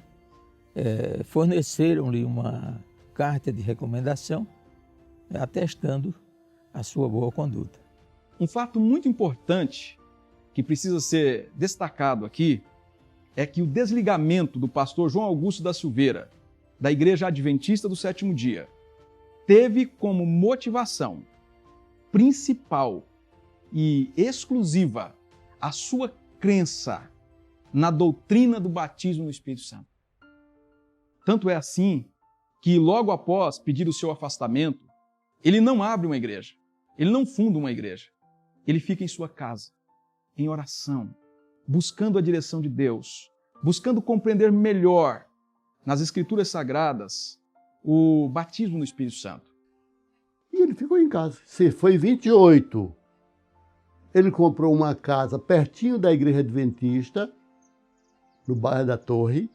forneceram-lhe uma carta de recomendação atestando a sua boa conduta. Um fato muito importante que precisa ser destacado aqui é que o desligamento do pastor João Augusto da Silveira da Igreja Adventista do Sétimo Dia teve como motivação principal e exclusiva a sua crença na doutrina do batismo no Espírito Santo. Tanto é assim que logo após pedir o seu afastamento, ele não abre uma igreja, ele não funda uma igreja, ele fica em sua casa, em oração, buscando a direção de Deus, buscando compreender melhor nas Escrituras Sagradas o batismo no Espírito Santo. E ele ficou em casa. Foi 28. Ele comprou uma casa pertinho da Igreja Adventista, no bairro da Torre.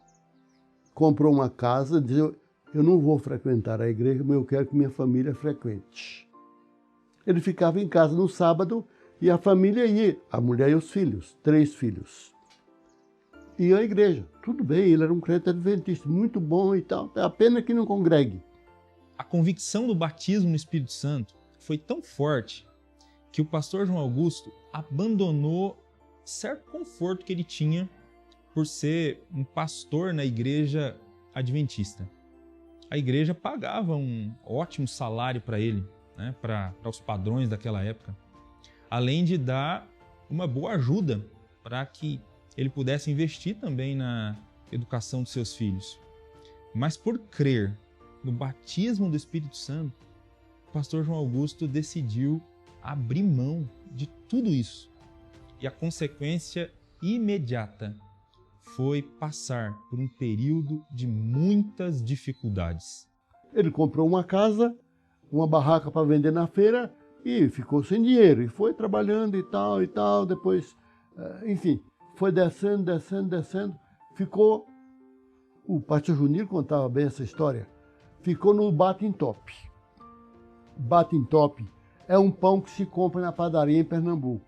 Comprou uma casa, dizia: eu não vou frequentar a igreja, mas eu quero que minha família frequente. Ele ficava em casa no sábado e a família ia, a mulher e os filhos, 3 filhos. E a igreja, tudo bem, ele era um crente adventista, muito bom e tal, é a pena que não congregue. A convicção do batismo no Espírito Santo foi tão forte que o pastor João Augusto abandonou certo conforto que ele tinha por ser um pastor na igreja adventista. A igreja pagava um ótimo salário para ele, né, para os padrões daquela época, além de dar uma boa ajuda para que ele pudesse investir também na educação dos seus filhos. Mas por crer no batismo do Espírito Santo, o pastor João Augusto decidiu abrir mão de tudo isso. E a consequência imediata foi passar por um período de muitas dificuldades. Ele comprou uma casa, uma barraca para vender na feira e ficou sem dinheiro. E foi trabalhando e tal, depois, enfim, foi descendo. Ficou, o pastor Junir contava bem essa história, ficou no Batintop. Batintop é um pão que se compra na padaria em Pernambuco.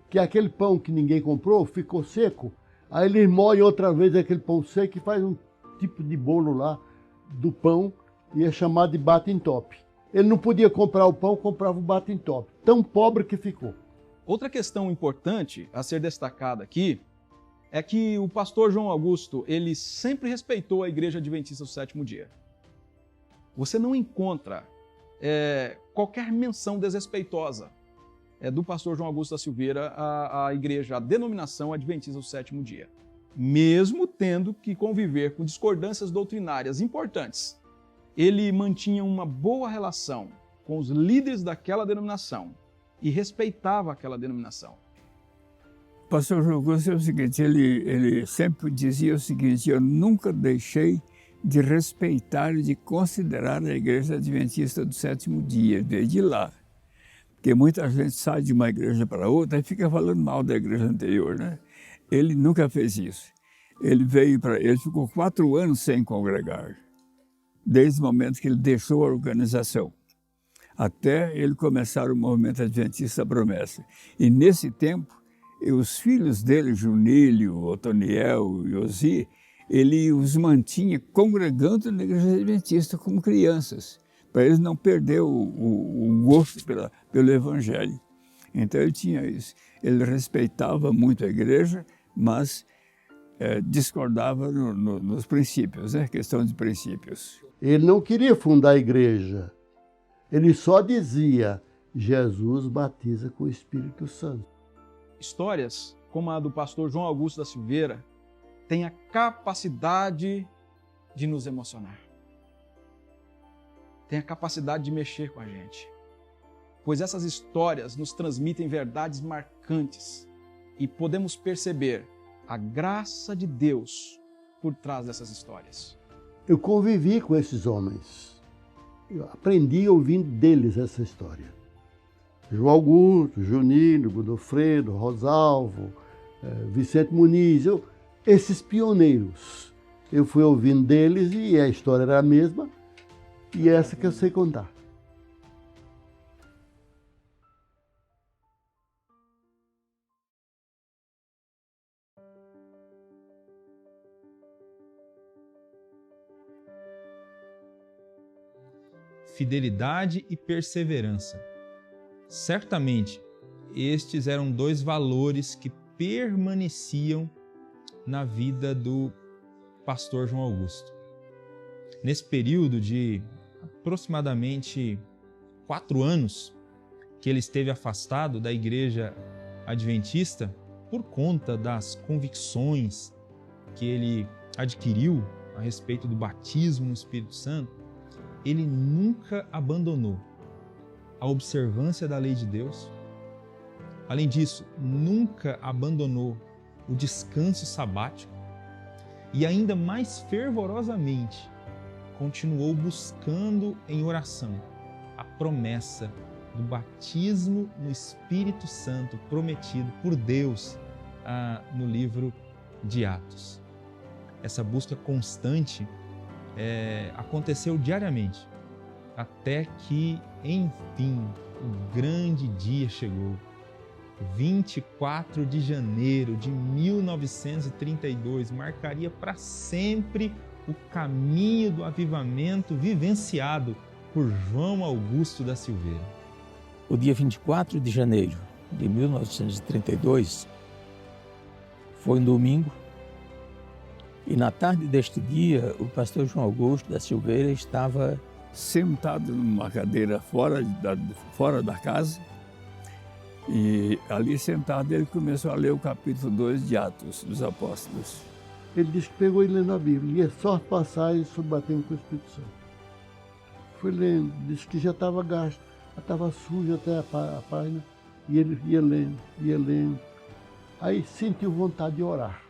Que aquele pão que ninguém comprou ficou seco, aí eles moem outra vez aquele pão seco e faz um tipo de bolo lá do pão e é chamado de Batintop. Ele não podia comprar o pão, comprava o Batintop. Tão pobre que ficou. Outra questão importante a ser destacada aqui é que o pastor João Augusto, ele sempre respeitou a Igreja Adventista do Sétimo Dia. Você não encontra qualquer menção desrespeitosa do pastor João Augusto da Silveira à igreja, à denominação Adventista do Sétimo Dia. Mesmo tendo que conviver com discordâncias doutrinárias importantes, ele mantinha uma boa relação com os líderes daquela denominação e respeitava aquela denominação. O pastor João Augusto é o seguinte, ele sempre dizia o seguinte: eu nunca deixei de respeitar e de considerar a Igreja Adventista do Sétimo Dia, desde lá. Porque muita gente sai de uma igreja para outra e fica falando mal da igreja anterior, né? Ele nunca fez isso. Ele ficou 4 anos sem congregar, desde o momento que ele deixou a organização, até ele começar o movimento Adventista Promessa. E nesse tempo, os filhos dele, Junílio, Otoniel e Osi, ele os mantinha congregando na igreja adventista como crianças, para eles não perder o gosto pelo Evangelho. Então ele tinha isso. Ele respeitava muito a igreja, mas discordava nos princípios, né? Questão de princípios. Ele não queria fundar a igreja. Ele só dizia: Jesus batiza com o Espírito Santo. Histórias como a do pastor João Augusto da Silveira têm a capacidade de nos emocionar. Tem a capacidade de mexer com a gente. Pois essas histórias nos transmitem verdades marcantes e podemos perceber a graça de Deus por trás dessas histórias. Eu convivi com esses homens. Eu aprendi ouvindo deles essa história. João Augusto, Juninho, Godofredo, Rosalvo, Vicente Muniz, esses pioneiros. Eu fui ouvindo deles e a história era a mesma, e essa que eu sei contar. Fidelidade e perseverança. Certamente, estes eram 2 valores que permaneciam na vida do pastor João Augusto. Nesse período de aproximadamente 4 anos que ele esteve afastado da igreja adventista por conta das convicções que ele adquiriu a respeito do batismo no Espírito Santo, ele nunca abandonou a observância da lei de Deus. Além disso, nunca abandonou o descanso sabático e ainda mais fervorosamente continuou buscando em oração a promessa do batismo no Espírito Santo prometido por Deus no livro de Atos. Essa busca constante aconteceu diariamente, até que, enfim, o grande dia chegou. 24 de janeiro de 1932 marcaria para sempre o caminho do avivamento vivenciado por João Augusto da Silveira. O dia 24 de janeiro de 1932 foi um domingo, e na tarde deste dia o pastor João Augusto da Silveira estava sentado numa cadeira fora da casa, E ali sentado ele começou a ler o capítulo 2 de Atos dos Apóstolos. Ele disse que pegou e lendo a Bíblia, lia só as passagens sobre batismo com o Espírito Santo. Foi lendo, disse que já estava gasto, já estava sujo até a página, e ele ia lendo. Aí sentiu vontade de orar.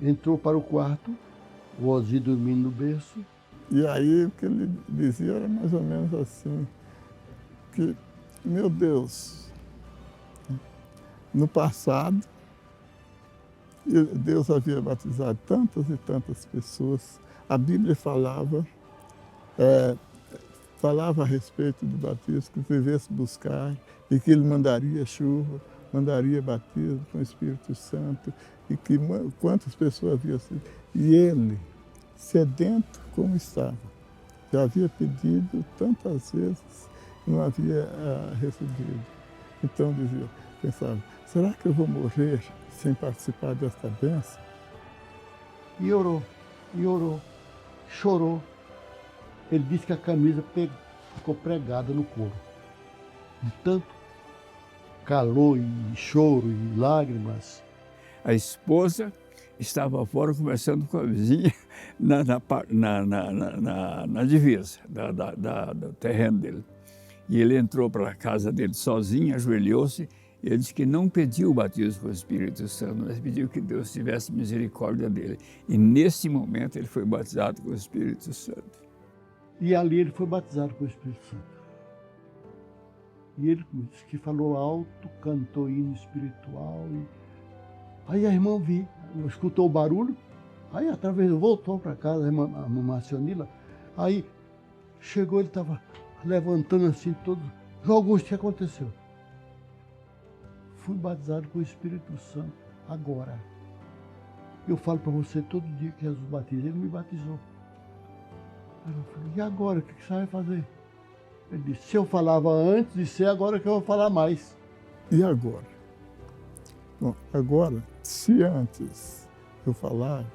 Entrou para o quarto, o Ozzy dormindo no berço. E aí o que ele dizia era mais ou menos assim, que, meu Deus, no passado, Deus havia batizado tantas e tantas pessoas, a Bíblia falava a respeito do batismo, que devesse buscar, e que ele mandaria chuva, mandaria batismo com o Espírito Santo, e que quantas pessoas haviam sido. E ele, sedento como estava, já havia pedido tantas vezes e não havia recebido. Então pensava, será que eu vou morrer sem participar desta bênção? E orou, chorou. Ele disse que a camisa ficou pregada no couro. De tanto calor e choro e lágrimas. A esposa estava fora conversando com a vizinha na divisa do terreno dele. E ele entrou para a casa dele sozinho, ajoelhou-se, e ele disse que não pediu o batismo com o Espírito Santo, mas pediu que Deus tivesse misericórdia dele. E nesse momento ele foi batizado com o Espírito Santo. E ali ele foi batizado com o Espírito Santo. E ele disse que falou alto, cantou hino espiritual. Aí a irmã escutou o barulho, aí através, voltou para casa, a irmã Marcionila, aí chegou, ele estava levantando assim todo. João Augusto, o que aconteceu? Fui batizado com o Espírito Santo agora. Eu falo para você todo dia que Jesus batiza, ele me batizou. Aí eu falei, e agora, o que você vai fazer? Ele disse, se eu falava antes de ser, agora que eu vou falar mais. E agora? Bom, agora, se antes eu falar,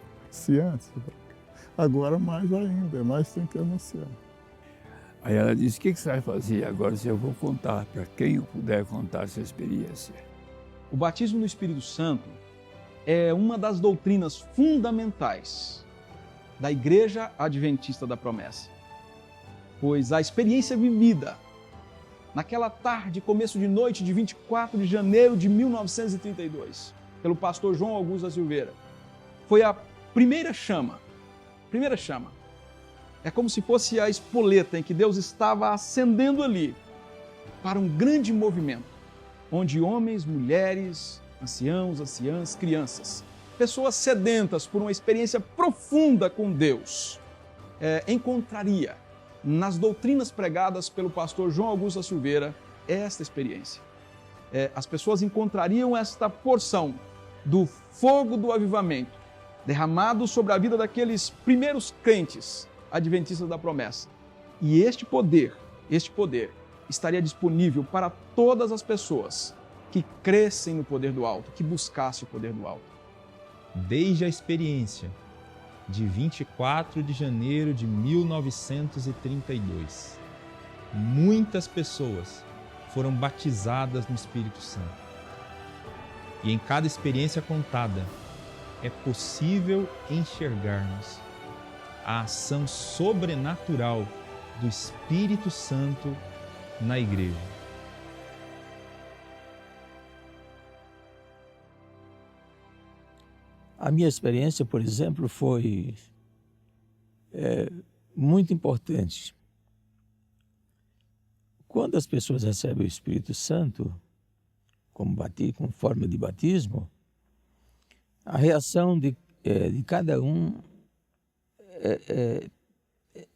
agora mais ainda, mais tem que anunciar. Aí ela disse, o que você vai fazer agora se eu vou contar para quem eu puder contar essa experiência? O batismo no Espírito Santo é uma das doutrinas fundamentais da Igreja Adventista da Promessa, pois a experiência vivida naquela tarde, começo de noite de 24 de janeiro de 1932, pelo pastor João Augusto da Silveira, foi a primeira chama. É como se fosse a espoleta em que Deus estava acendendo ali para um grande movimento, onde homens, mulheres, anciãos, anciãs, crianças, pessoas sedentas por uma experiência profunda com Deus, encontraria nas doutrinas pregadas pelo pastor João Augusto da Silveira esta experiência. As pessoas encontrariam esta porção do fogo do avivamento derramado sobre a vida daqueles primeiros crentes adventistas da promessa. E este poder estaria disponível para todas as pessoas que crescem no poder do alto, que buscassem o poder do alto. Desde a experiência de 24 de janeiro de 1932, muitas pessoas foram batizadas no Espírito Santo. E em cada experiência contada, é possível enxergarmos a ação sobrenatural do Espírito Santo na igreja. A minha experiência, por exemplo, foi muito importante. Quando as pessoas recebem o Espírito Santo como forma de batismo, a reação de cada um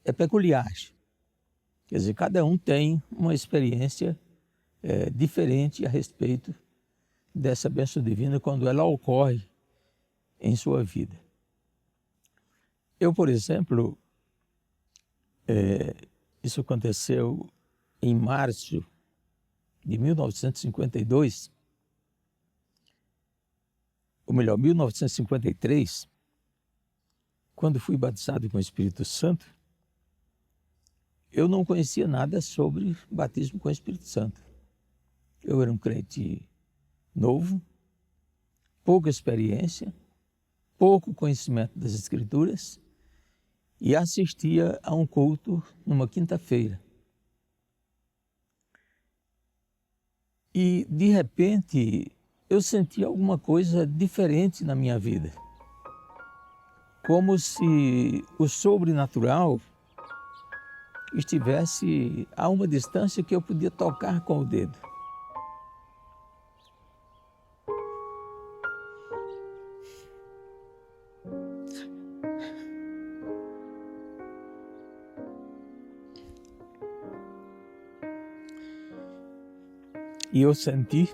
é peculiar. Quer dizer, cada um tem uma experiência diferente a respeito dessa bênção divina quando ela ocorre em sua vida. Eu, por exemplo, isso aconteceu em março de 1952, ou melhor, 1953, quando fui batizado com o Espírito Santo. Eu não conhecia nada sobre batismo com o Espírito Santo. Eu era um crente novo, pouca experiência, pouco conhecimento das Escrituras e assistia a um culto numa quinta-feira. E, de repente, eu senti alguma coisa diferente na minha vida. Como se o sobrenatural estivesse a uma distância que eu podia tocar com o dedo. E eu senti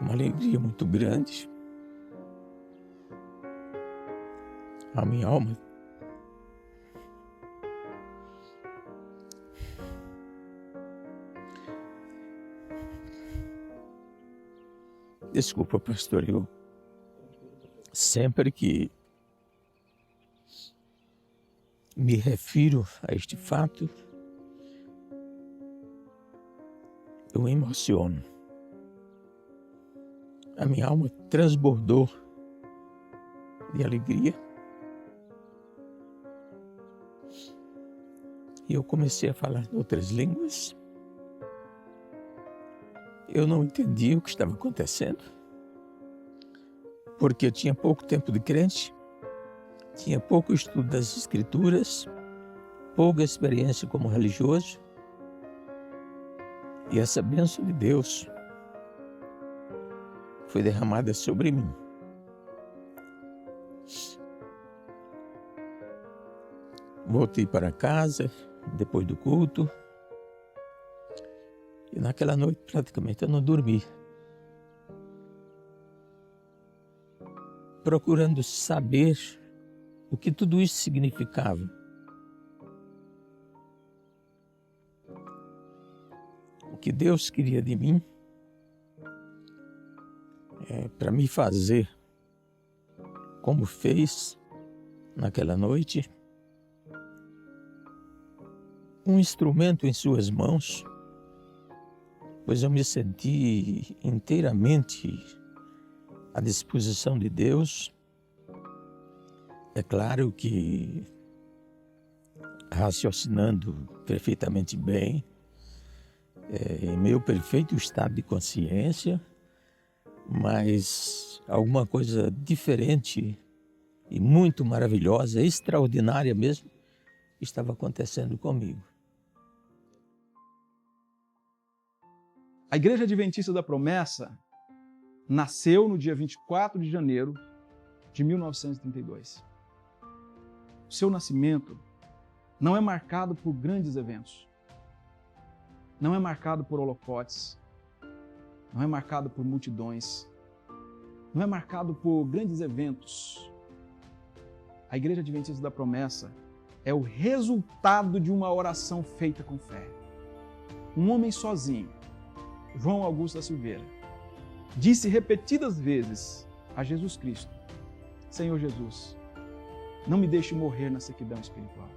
uma alegria muito grande. A minha alma desculpa, pastor, eu sempre que me refiro a este fato, eu me emociono. A minha alma transbordou de alegria. E eu comecei a falar em outras línguas. Eu não entendi o que estava acontecendo, porque eu tinha pouco tempo de crente, tinha pouco estudo das Escrituras, pouca experiência como religioso. E essa bênção de Deus foi derramada sobre mim. Voltei para casa depois do culto e naquela noite praticamente eu não dormi. Procurando saber o que tudo isso significava. O que Deus queria de mim para me fazer como fez naquela noite, um instrumento em suas mãos, pois eu me senti inteiramente à disposição de Deus. É claro que raciocinando perfeitamente bem, em meu perfeito estado de consciência, mas alguma coisa diferente e muito maravilhosa, extraordinária mesmo, estava acontecendo comigo. A Igreja Adventista da Promessa nasceu no dia 24 de janeiro de 1932. O seu nascimento não é marcado por grandes eventos, não é marcado por holofotes, não é marcado por multidões, não é marcado por grandes eventos. A Igreja Adventista da Promessa é o resultado de uma oração feita com fé. Um homem sozinho, João Augusto da Silveira, disse repetidas vezes a Jesus Cristo: Senhor Jesus, não me deixe morrer na sequidão espiritual.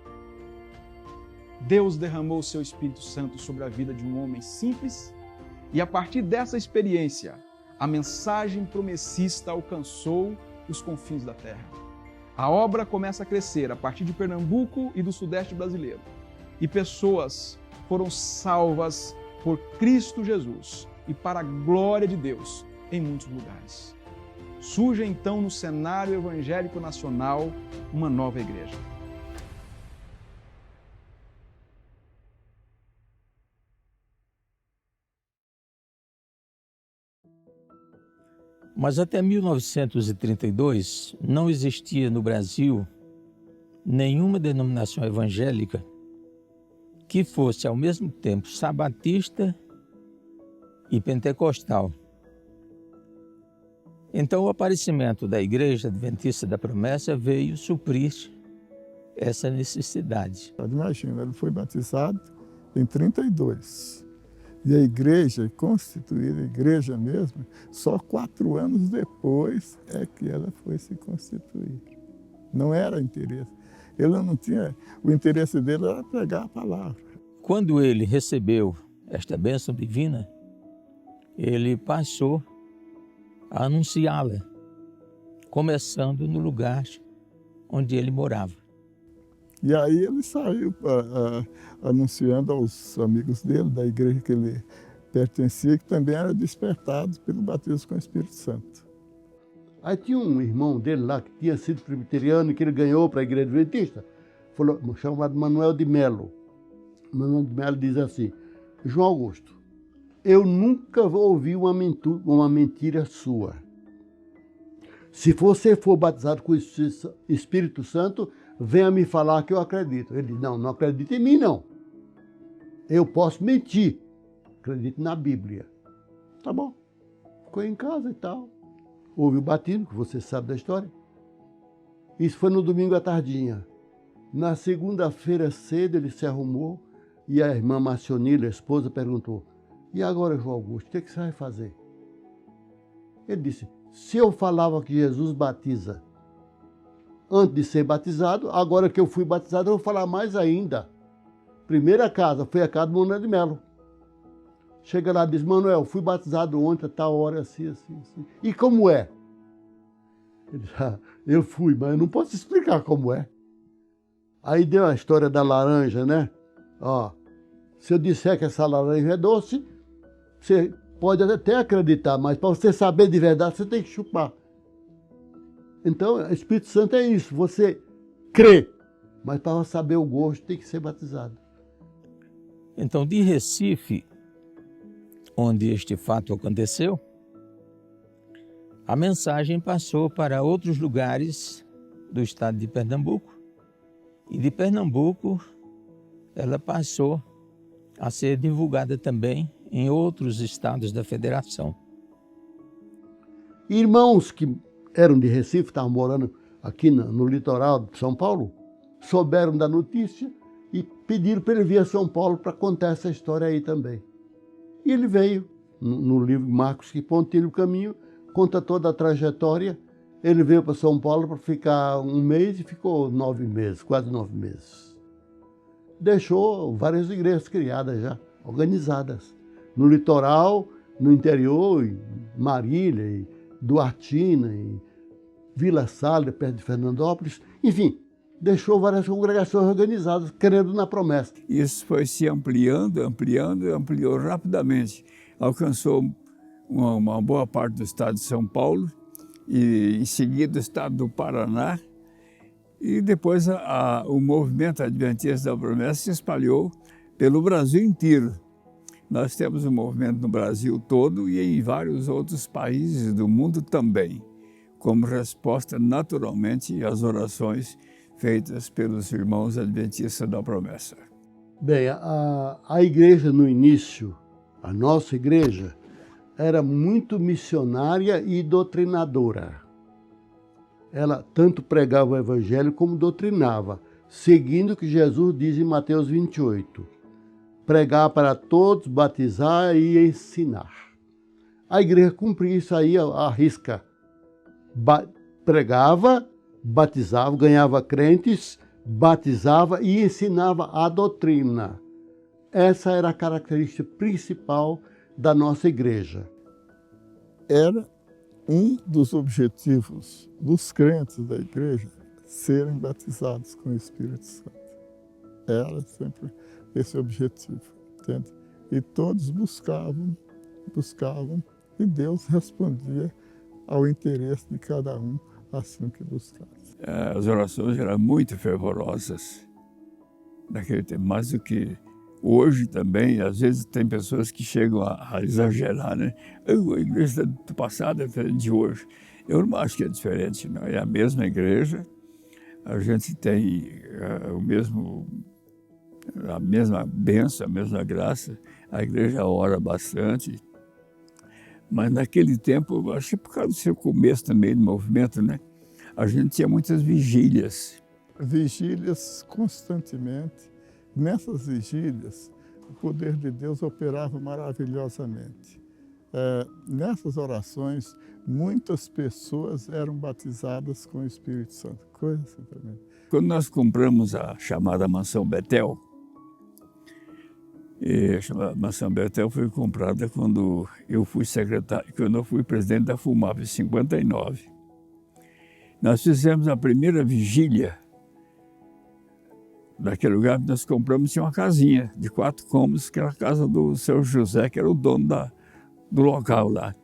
Deus derramou o seu Espírito Santo sobre a vida de um homem simples e a partir dessa experiência, a mensagem promessista alcançou os confins da terra. A obra começa a crescer a partir de Pernambuco e do Sudeste brasileiro. E pessoas foram salvas por Cristo Jesus e para a glória de Deus em muitos lugares. Surge então no cenário evangélico nacional uma nova igreja. Mas até 1932 não existia no Brasil nenhuma denominação evangélica que fosse ao mesmo tempo sabatista e pentecostal. Então o aparecimento da Igreja Adventista da Promessa veio suprir essa necessidade. Imagina, ele foi batizado em 32. E a igreja constituída, a igreja mesmo, só 4 anos depois é que ela foi se constituir. Não era interesse. Ele não tinha, o interesse dele era pregar a palavra. Quando ele recebeu esta bênção divina, ele passou a anunciá-la, começando no lugar onde ele morava. E aí ele saiu anunciando aos amigos dele, da igreja que ele pertencia, que também era despertado pelo batismo com o Espírito Santo. Aí tinha um irmão dele lá, que tinha sido presbiteriano, que ele ganhou para a igreja adventista, chamado Manuel de Melo. Manuel de Melo diz assim: João Augusto, eu nunca vou ouvir uma mentira sua. Se você for batizado com o Espírito Santo, venha me falar que eu acredito. Ele diz: não acredita em mim, não. Eu posso mentir. Acredito na Bíblia. Tá bom. Ficou em casa e tal. Houve o batismo, que você sabe da história. Isso foi no domingo à tardinha. Na segunda-feira cedo ele se arrumou e a irmã Marcionila, a esposa, perguntou: e agora, João Augusto, o que você vai fazer? Ele disse: se eu falava que Jesus batiza antes de ser batizado, agora que eu fui batizado, eu vou falar mais ainda. Primeira casa foi a casa do Manuel de Melo. Chega lá e diz: Manuel, fui batizado ontem, a tal hora, assim. E como é? Ele diz: eu fui, mas eu não posso explicar como é. Aí deu a história da laranja, né? Ó, se eu disser que essa laranja é doce, você pode até acreditar, mas para você saber de verdade, você tem que chupar. Então, o Espírito Santo é isso, você crê, mas para saber o gosto tem que ser batizado. Então, de Recife, onde este fato aconteceu, a mensagem passou para outros lugares do estado de Pernambuco, e de Pernambuco ela passou a ser divulgada também em outros estados da federação. Irmãos que eram de Recife, estavam morando aqui no litoral de São Paulo, souberam da notícia e pediram para ele vir a São Paulo para contar essa história aí também. E ele veio, no livro Marcos que Pontilha o Caminho, conta toda a trajetória. Ele veio para São Paulo para ficar 1 mês e ficou 9 meses, quase 9 meses. Deixou várias igrejas criadas já, organizadas. No litoral, no interior, em Marília, em Duartina, em Vila Sálvia, perto de Fernandópolis. Enfim, deixou várias congregações organizadas, crendo na promessa. Isso foi se ampliando, ampliou rapidamente. Alcançou uma boa parte do estado de São Paulo, e em seguida o estado do Paraná, e depois o movimento adventista da promessa se espalhou pelo Brasil inteiro. Nós temos um movimento no Brasil todo e em vários outros países do mundo também, como resposta naturalmente às orações feitas pelos irmãos adventistas da promessa. Bem, a igreja no início, a nossa igreja, era muito missionária e doutrinadora. Ela tanto pregava o evangelho como doutrinava, seguindo o que Jesus diz em Mateus 28. Pregar para todos, batizar e ensinar. A igreja cumpria isso aí à risca. Pregava, batizava, ganhava crentes, batizava e ensinava a doutrina. Essa era a característica principal da nossa igreja. Era um dos objetivos dos crentes da igreja serem batizados com o Espírito Santo. Era sempre esse objetivo, entende? E todos buscavam, e Deus respondia ao interesse de cada um assim que buscasse. As orações eram muito fervorosas naquele tempo, mais do que hoje também. Às vezes tem pessoas que chegam a exagerar, né? A igreja do passado é diferente de hoje. Eu não acho que é diferente, não. É a mesma igreja, a gente tem a mesma bênção, a mesma graça. A igreja ora bastante. Mas naquele tempo, eu acho que por causa do seu começo também do movimento, né? A gente tinha muitas vigílias. Vigílias constantemente. Nessas vigílias, o poder de Deus operava maravilhosamente. Nessas orações, muitas pessoas eram batizadas com o Espírito Santo. Coisa assim também. Quando nós compramos a chamada Mansão Betel, E a Mansão Betel foi comprada quando eu fui secretário, quando eu fui presidente da FUMAP, em 59. Nós fizemos a primeira vigília daquele lugar. Nós compramos, tinha uma casinha de 4 cômodos, que era a casa do seu José, que era o dono do local lá.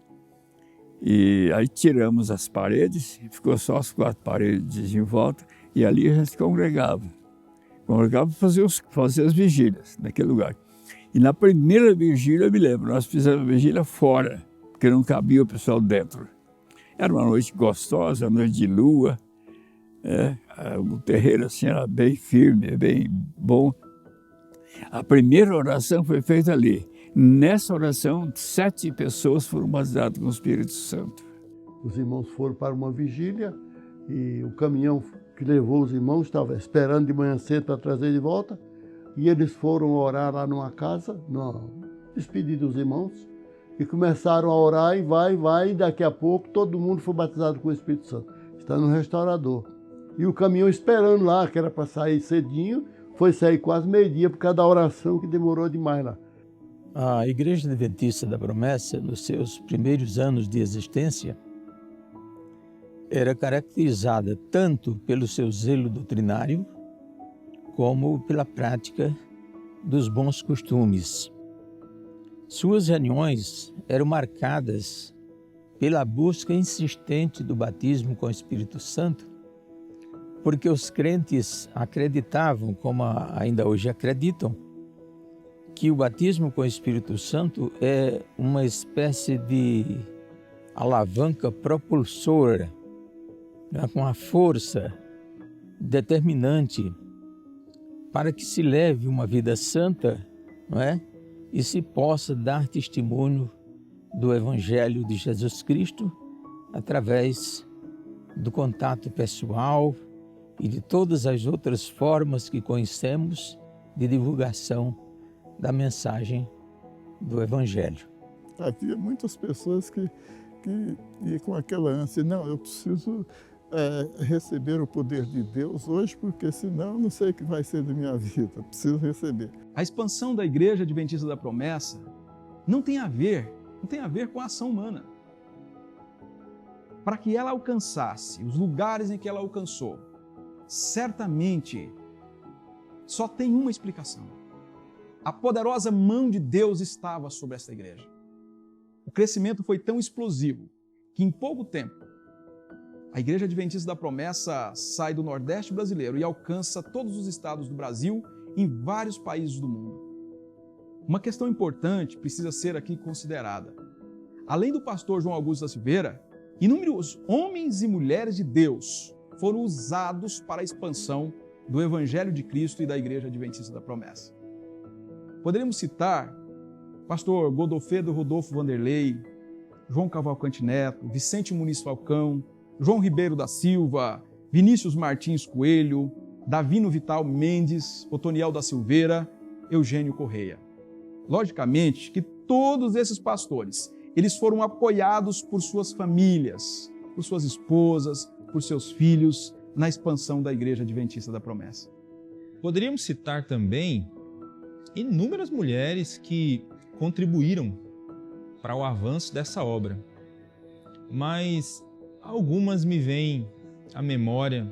E aí tiramos as paredes, ficou só as 4 paredes em volta, e ali a gente congregava. Congregava para fazer as vigílias naquele lugar. E na primeira vigília, eu me lembro, nós fizemos a vigília fora, porque não cabia o pessoal dentro. Era uma noite gostosa, uma noite de lua. O terreiro assim era bem firme, bem bom. A primeira oração foi feita ali. Nessa oração, 7 pessoas foram batizadas com o Espírito Santo. Os irmãos foram para uma vigília e o caminhão que levou os irmãos estava esperando de manhã cedo para trazer de volta. E eles foram orar lá numa casa, despedir dos irmãos, e começaram a orar, e vai, e daqui a pouco todo mundo foi batizado com o Espírito Santo. Está no restaurador. E o caminhão esperando lá, que era para sair cedinho, foi sair quase meio-dia por causa da oração que demorou demais lá. A Igreja Adventista da Promessa, nos seus primeiros anos de existência, era caracterizada tanto pelo seu zelo doutrinário, como pela prática dos bons costumes. Suas reuniões eram marcadas pela busca insistente do batismo com o Espírito Santo, porque os crentes acreditavam, como ainda hoje acreditam, que o batismo com o Espírito Santo é uma espécie de alavanca propulsora, né, com a força determinante para que se leve uma vida santa, não é? E se possa dar testemunho do Evangelho de Jesus Cristo através do contato pessoal e de todas as outras formas que conhecemos de divulgação da mensagem do Evangelho. Havia muitas pessoas que iam com aquela ânsia, não, eu preciso receber o poder de Deus hoje, porque senão não sei o que vai ser da minha vida, preciso receber. A expansão da Igreja Adventista da Promessa não tem a ver com a ação humana. Para que ela alcançasse os lugares em que ela alcançou, certamente só tem uma explicação. A poderosa mão de Deus estava sobre esta igreja. O crescimento foi tão explosivo que em pouco tempo a Igreja Adventista da Promessa sai do Nordeste brasileiro e alcança todos os estados do Brasil em vários países do mundo. Uma questão importante precisa ser aqui considerada. Além do pastor João Augusto da Silveira, inúmeros homens e mulheres de Deus foram usados para a expansão do Evangelho de Cristo e da Igreja Adventista da Promessa. Poderíamos citar pastor Godofredo Rodolfo Vanderlei, João Cavalcante Neto, Vicente Muniz Falcão, João Ribeiro da Silva, Vinícius Martins Coelho, Davino Vital Mendes, Otoniel da Silveira, Eugênio Correia. Logicamente que todos esses pastores, eles foram apoiados por suas famílias, por suas esposas, por seus filhos, na expansão da Igreja Adventista da Promessa. Poderíamos citar também inúmeras mulheres que contribuíram para o avanço dessa obra, mas algumas me vêm à memória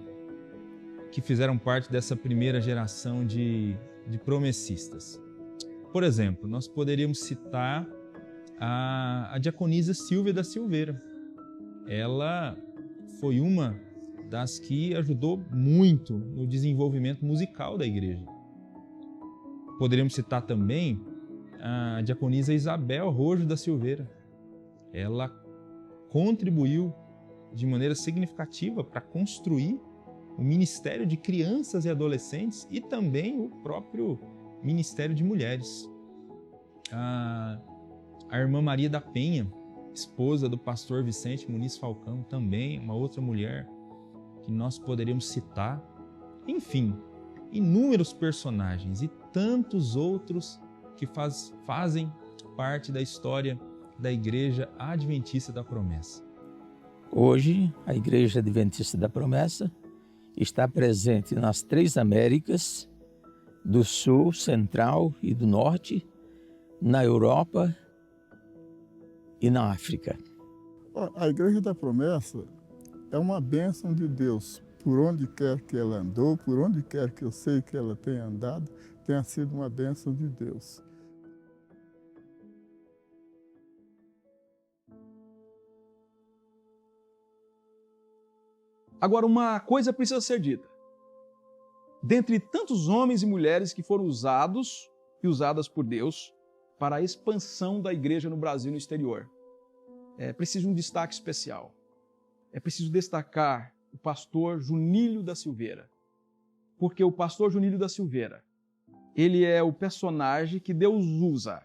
que fizeram parte dessa primeira geração de promessistas. Por exemplo, nós poderíamos citar a diaconisa Silvia da Silveira. Ela foi uma das que ajudou muito no desenvolvimento musical da igreja. Poderíamos citar também a diaconisa Isabel Rojo da Silveira. Ela contribuiu de maneira significativa para construir o Ministério de Crianças e Adolescentes e também o próprio Ministério de Mulheres. A irmã Maria da Penha, esposa do pastor Vicente Muniz Falcão, também uma outra mulher que nós poderíamos citar. Enfim, inúmeros personagens e tantos outros que fazem parte da história da Igreja Adventista da Promessa. Hoje, a Igreja Adventista da Promessa está presente nas 3 Américas, do Sul, Central e do Norte, na Europa e na África. A Igreja da Promessa é uma bênção de Deus. Por onde quer que ela andou, por onde quer que eu sei que ela tenha andado, tenha sido uma bênção de Deus. Agora, uma coisa precisa ser dita. Dentre tantos homens e mulheres que foram usados e usadas por Deus para a expansão da igreja no Brasil e no exterior, é preciso um destaque especial. É preciso destacar o pastor Junílio da Silveira. Porque o pastor Junílio da Silveira, ele é o personagem que Deus usa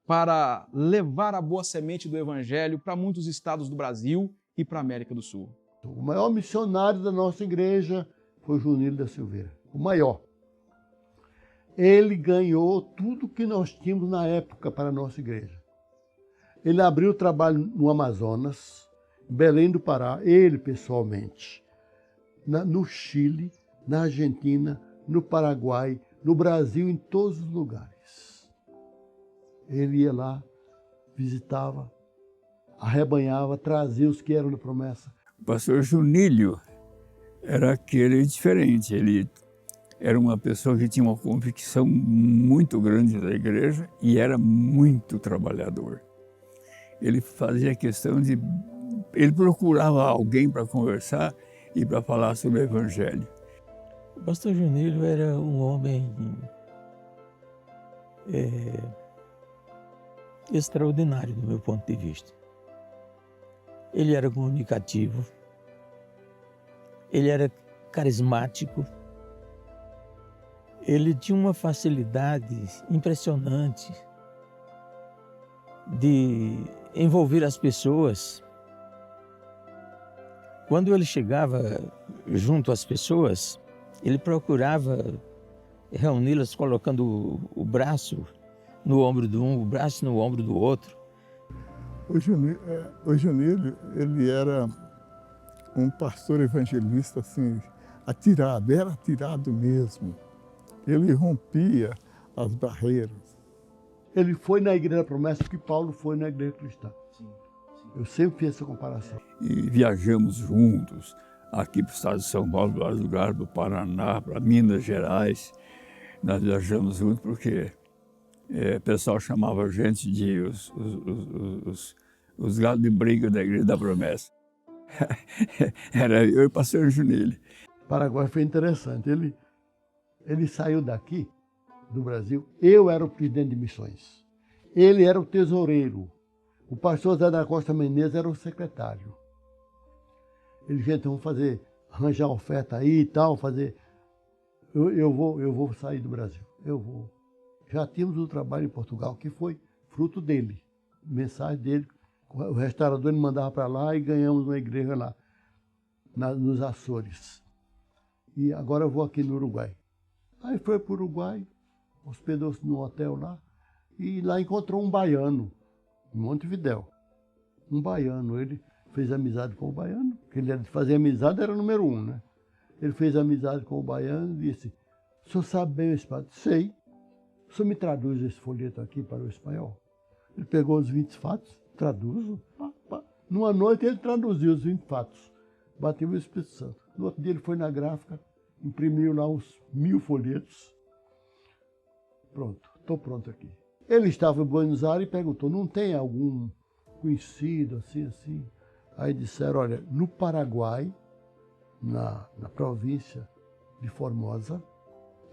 para levar a boa semente do evangelho para muitos estados do Brasil e para a América do Sul. O maior missionário da nossa igreja foi Junílio da Silveira, o maior. Ele ganhou tudo que nós tínhamos na época para a nossa igreja. Ele abriu o trabalho no Amazonas, Belém do Pará, ele pessoalmente, no Chile, na Argentina, no Paraguai, no Brasil, em todos os lugares. Ele ia lá, visitava, arrebanhava, trazia os que eram da promessa. O pastor Junílio era aquele diferente. Ele era uma pessoa que tinha uma convicção muito grande da igreja e era muito trabalhador. Ele fazia questão de... Ele procurava alguém para conversar e para falar sobre o evangelho. O pastor Junílio era um homem extraordinário do meu ponto de vista. Ele era comunicativo, ele era carismático, ele tinha uma facilidade impressionante de envolver as pessoas. Quando ele chegava junto às pessoas, ele procurava reuni-las colocando o braço no ombro de um, o braço no ombro do outro. O Junílio, ele era um pastor evangelista assim, atirado, era atirado mesmo. Ele rompia as barreiras. Ele foi na Igreja da Promessa que Paulo foi na Igreja Cristã. Eu sempre fiz essa comparação. E viajamos juntos, aqui para o estado de São Paulo, para vários lugares, para o Paraná, para Minas Gerais. Nós viajamos juntos porque o pessoal chamava a gente de os galos de briga da Igreja da Promessa. Era eu e o pastor Junílio. O Paraguai foi interessante. Ele saiu daqui, do Brasil, eu era o presidente de missões. Ele era o tesoureiro. O pastor Zé da Costa Menezes era o secretário. Ele disse, então vamos arranjar oferta aí e tal, fazer... Eu vou sair do Brasil, eu vou. Já tínhamos um trabalho em Portugal que foi fruto dele, mensagem dele. O restaurador ele mandava para lá e ganhamos uma igreja lá, nos Açores. E agora eu vou aqui no Uruguai. Aí foi para o Uruguai, hospedou-se num hotel lá, e lá encontrou um baiano, em Montevidéu. Um baiano, ele fez amizade com o baiano, que ele era de fazer amizade, era o número 1, né? Ele fez amizade com o baiano e disse, o senhor sabe bem o espanhol? Sei. O senhor me traduz esse folheto aqui para o espanhol? Ele pegou os 20 fatos, traduzo. Numa noite ele traduziu os 20 fatos. Bateu o Espírito Santo. No outro dia ele foi na gráfica, imprimiu lá uns 1000 folhetos. Pronto, estou pronto aqui. Ele estava em Buenos Aires e perguntou, não tem algum conhecido assim? Aí disseram, olha, no Paraguai, na província de Formosa,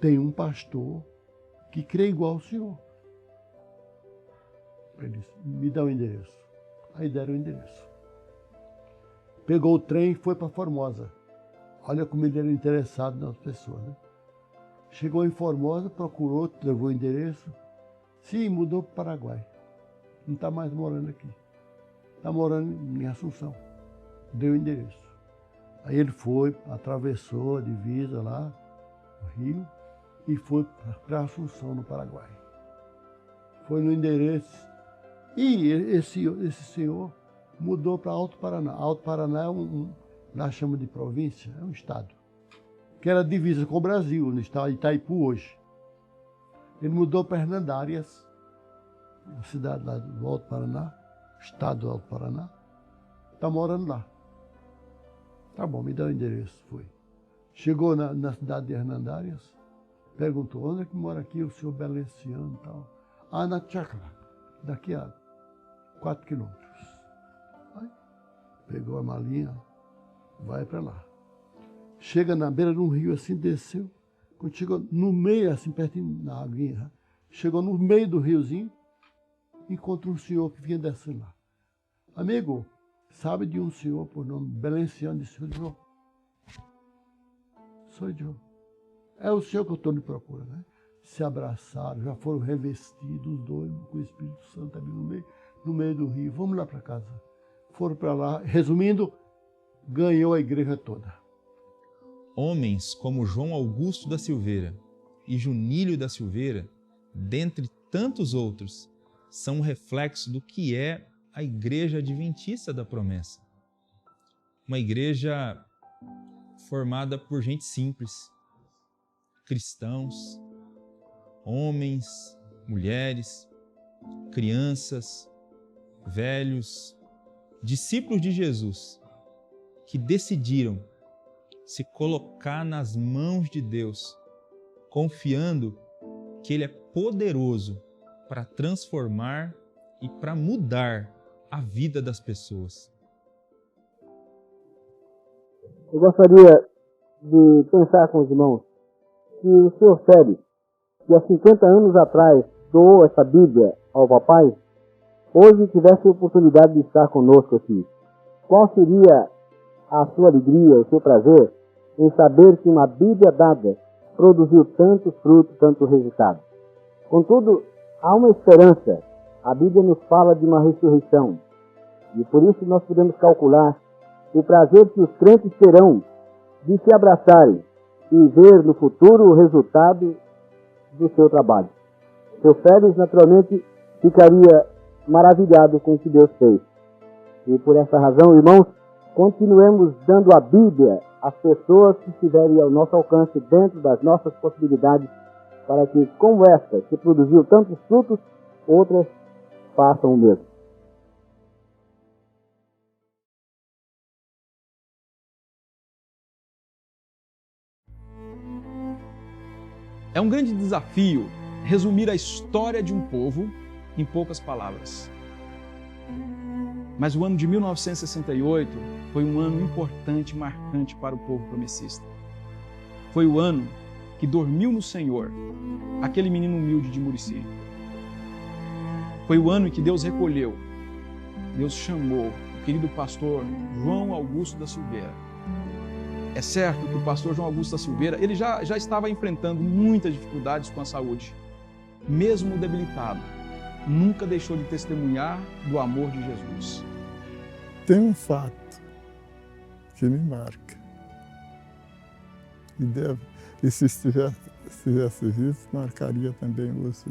tem um pastor que crê igual ao senhor. Ele disse, me dá o endereço. Aí deram o endereço. Pegou o trem e foi para Formosa. Olha como ele era interessado nas pessoas, né? Chegou em Formosa, procurou, levou o endereço. Sim, mudou para o Paraguai. Não está mais morando aqui. Está morando em Assunção. Deu o endereço. Aí ele foi, atravessou a divisa lá, o rio, e foi para Assunção, no Paraguai. Foi no endereço. E esse senhor mudou para Alto Paraná. Alto Paraná lá chama de província, é um estado, que era divisa com o Brasil, no estado de Itaipu hoje. Ele mudou para Hernandárias, cidade lá do Alto Paraná, estado do Alto Paraná. Está morando lá. Tá bom, me dá o endereço. Foi. Chegou na cidade de Hernandárias, perguntou, onde é que mora aqui o senhor Belenciano e tal? Ah, na chácara, daqui a 4 quilômetros. Aí, pegou a malinha, vai para lá. Chega na beira de um rio assim, desceu. Quando chegou no meio, assim, pertinho da aguinha, chegou no meio do riozinho, encontrou um senhor que vinha descendo lá. Amigo, sabe de um senhor por nome Belenciano? Disse, João. Sou eu. É o senhor que eu estou lhe procurando, né? Se abraçaram, já foram revestidos os dois com o Espírito Santo ali no meio do rio. Vamos lá para casa. Foram para lá. Resumindo, ganhou a igreja toda. Homens como João Augusto da Silveira e Junílio da Silveira, dentre tantos outros, são um reflexo do que é a Igreja Adventista da Promessa. Uma igreja formada por gente simples, cristãos, homens, mulheres, crianças, velhos, discípulos de Jesus, que decidiram se colocar nas mãos de Deus, confiando que Ele é poderoso para transformar e para mudar a vida das pessoas. Eu gostaria de pensar com os irmãos que o senhor Félix, que há 50 anos atrás doou essa Bíblia ao papai, hoje tivesse a oportunidade de estar conosco aqui. Qual seria a sua alegria, o seu prazer em saber que uma Bíblia dada produziu tantos frutos, tantos resultados? Contudo, há uma esperança. A Bíblia nos fala de uma ressurreição. E por isso nós podemos calcular o prazer que os crentes terão de se abraçarem e ver no futuro o resultado do seu trabalho. Seu Félix, naturalmente, ficaria maravilhado com o que Deus fez. E por essa razão, irmãos, continuemos dando a Bíblia às pessoas que estiverem ao nosso alcance, dentro das nossas possibilidades, para que, como esta, que produziu tantos frutos, outras façam o mesmo. É um grande desafio resumir a história de um povo em poucas palavras. Mas o ano de 1968 foi um ano importante e marcante para o povo promessista. Foi o ano que dormiu no Senhor aquele menino humilde de Murici. Foi o ano em que Deus recolheu, Deus chamou o querido pastor João Augusto da Silveira. É certo que o pastor João Augusto da Silveira, ele já estava enfrentando muitas dificuldades com a saúde. Mesmo debilitado, nunca deixou de testemunhar do amor de Jesus. Tem um fato que me marca. E se estivesse vivo, marcaria também você.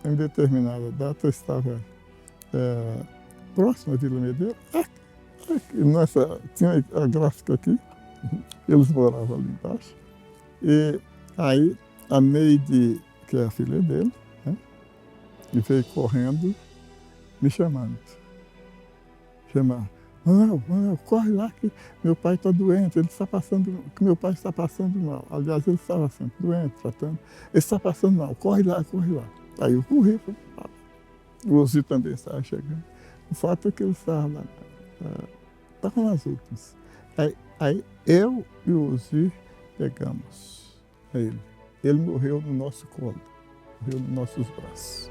Em determinada data, eu estava próximo à Vila Medeiros. Tinha a gráfica aqui, eles moravam ali embaixo. E aí a Neide, que é a filha dele, né, e veio correndo me chamando. Manuel, corre lá que meu pai está doente, que meu pai está passando mal. Aliás, ele estava sempre doente, tratando. Ele está passando mal, corre lá. Aí eu corri, o Ozzy também estava chegando. O fato é que ele estava lá, estava nas últimas. Aí eu e o Ozzy pegamos ele. Ele morreu no nosso colo, morreu nos nossos braços.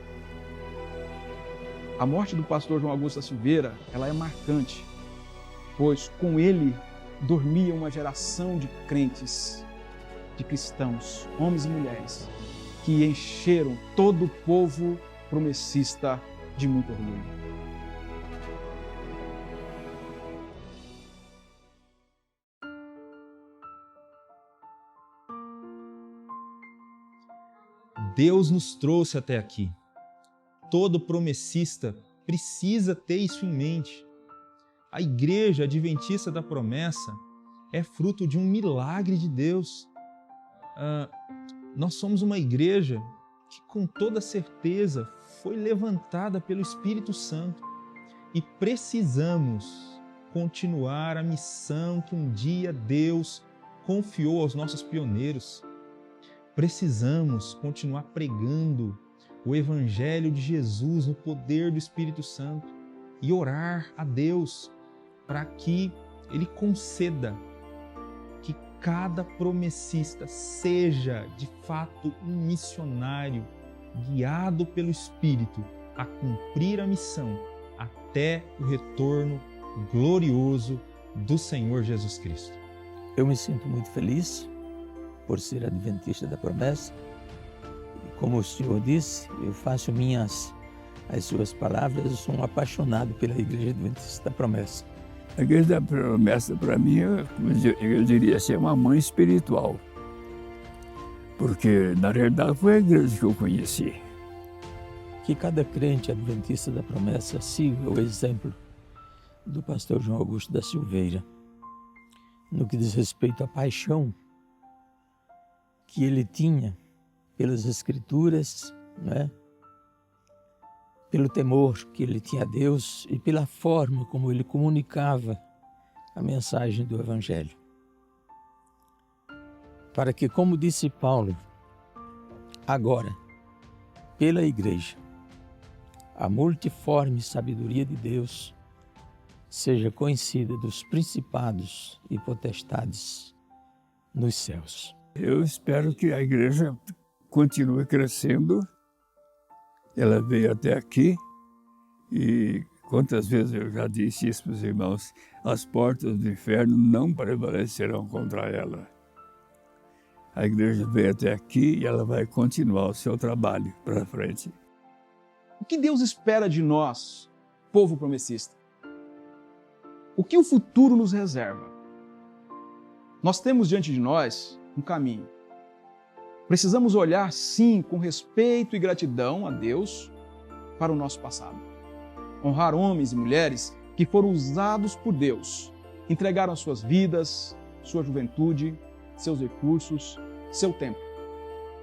A morte do pastor João Augusto da Silveira, ela é marcante, pois com ele dormia uma geração de crentes, de cristãos, homens e mulheres, que encheram todo o povo promessista de muito orgulho. Deus nos trouxe até aqui. Todo promessista precisa ter isso em mente. A Igreja Adventista da Promessa é fruto de um milagre de Deus. Nós somos uma igreja que com toda certeza foi levantada pelo Espírito Santo e precisamos continuar a missão que um dia Deus confiou aos nossos pioneiros. Precisamos continuar pregando o Evangelho de Jesus no poder do Espírito Santo e orar a Deus para que Ele conceda que cada promessista seja de fato um missionário guiado pelo Espírito a cumprir a missão até o retorno glorioso do Senhor Jesus Cristo. Eu me sinto muito feliz por ser adventista da promessa. E como o senhor disse, eu faço minhas as suas palavras, eu sou um apaixonado pela Igreja Adventista da Promessa. A Igreja da Promessa, para mim, eu diria assim, é uma mãe espiritual. Porque, na realidade, foi a igreja que eu conheci. Que cada crente adventista da Promessa siga o exemplo do pastor João Augusto da Silveira, no que diz respeito à paixão que ele tinha pelas Escrituras, né? Pelo temor que ele tinha a Deus e pela forma como ele comunicava a mensagem do Evangelho. Para que, como disse Paulo, agora, pela Igreja, a multiforme sabedoria de Deus seja conhecida dos principados e potestades nos céus. Eu espero que a igreja continue crescendo. Ela veio até aqui e quantas vezes eu já disse isso para os irmãos, as portas do inferno não prevalecerão contra ela. A igreja veio até aqui e ela vai continuar o seu trabalho para frente. O que Deus espera de nós, povo promessista? O que o futuro nos reserva? Nós temos diante de nós um caminho. Precisamos olhar, sim, com respeito e gratidão a Deus para o nosso passado. Honrar homens e mulheres que foram usados por Deus, entregaram suas vidas, sua juventude, seus recursos, seu tempo,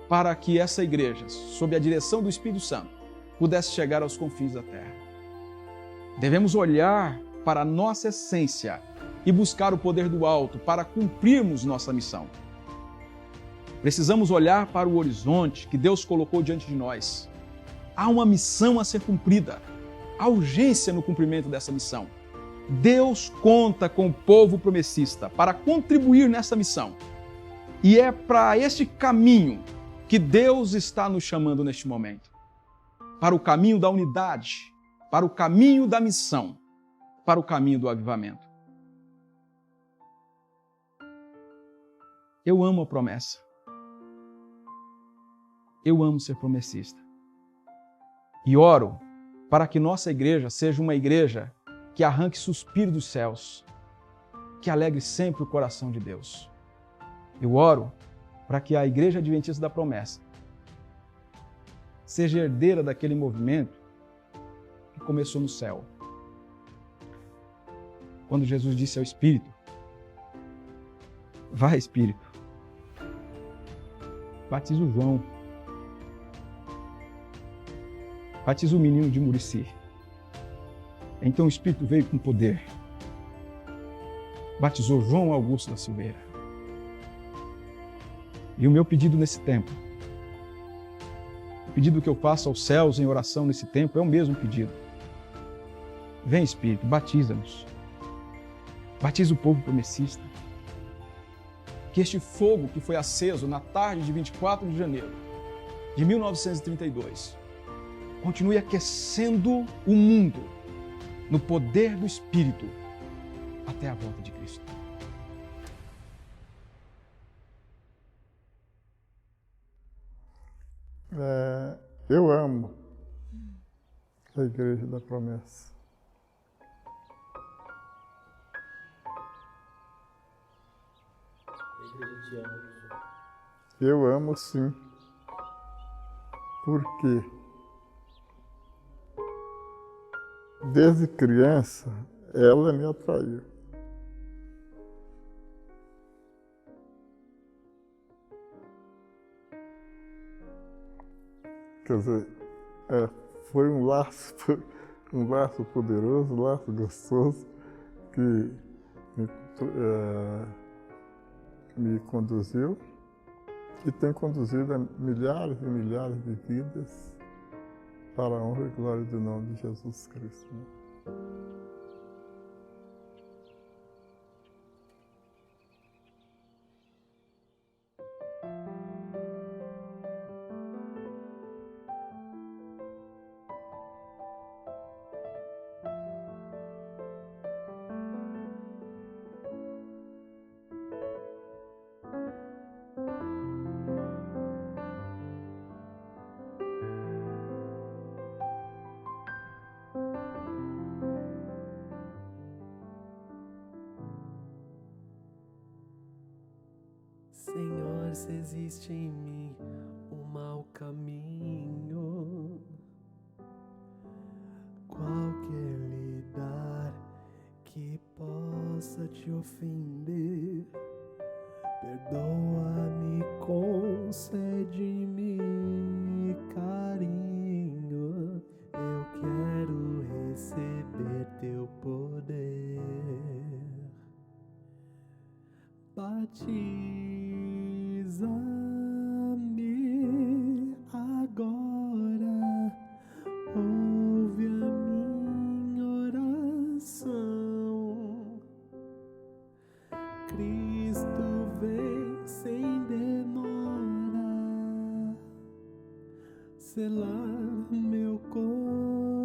para que essa igreja, sob a direção do Espírito Santo, pudesse chegar aos confins da terra. Devemos olhar para a nossa essência e buscar o poder do alto para cumprirmos nossa missão. Precisamos olhar para o horizonte que Deus colocou diante de nós. Há uma missão a ser cumprida. Há urgência no cumprimento dessa missão. Deus conta com o povo promessista para contribuir nessa missão. E é para este caminho que Deus está nos chamando neste momento. Para o caminho da unidade, para o caminho da missão, para o caminho do avivamento. Eu amo a promessa. Eu amo ser promessista. E oro para que nossa igreja seja uma igreja que arranque suspiro dos céus, que alegre sempre o coração de Deus. Eu oro para que a Igreja Adventista da Promessa seja herdeira daquele movimento que começou no céu. Quando Jesus disse ao Espírito, vai Espírito, batiza o João, batiza o menino de Murici. Então o Espírito veio com poder, batizou João Augusto da Silveira. E o meu pedido nesse tempo, o pedido que eu faço aos céus em oração nesse tempo é o mesmo pedido. Vem Espírito, batiza-nos. Batiza o povo promessista. Que este fogo que foi aceso na tarde de 24 de janeiro de 1932 continue aquecendo o mundo no poder do Espírito até a volta de Cristo. Eu amo a Igreja da Promessa. Eu amo sim. Por quê? Desde criança, ela me atraiu. Quer dizer, foi um laço poderoso, um laço gostoso, que me conduziu e tem conduzido a milhares e milhares de vidas para a honra e glória do nome de Jesus Cristo. Senhor, se existe em mim um mau caminho, qualquer lidar que possa te ofender, perdoa-me, concede-me carinho. Eu quero receber teu poder. Batiza-me agora, ouve a minha oração. Cristo vem sem demora, selar meu coração.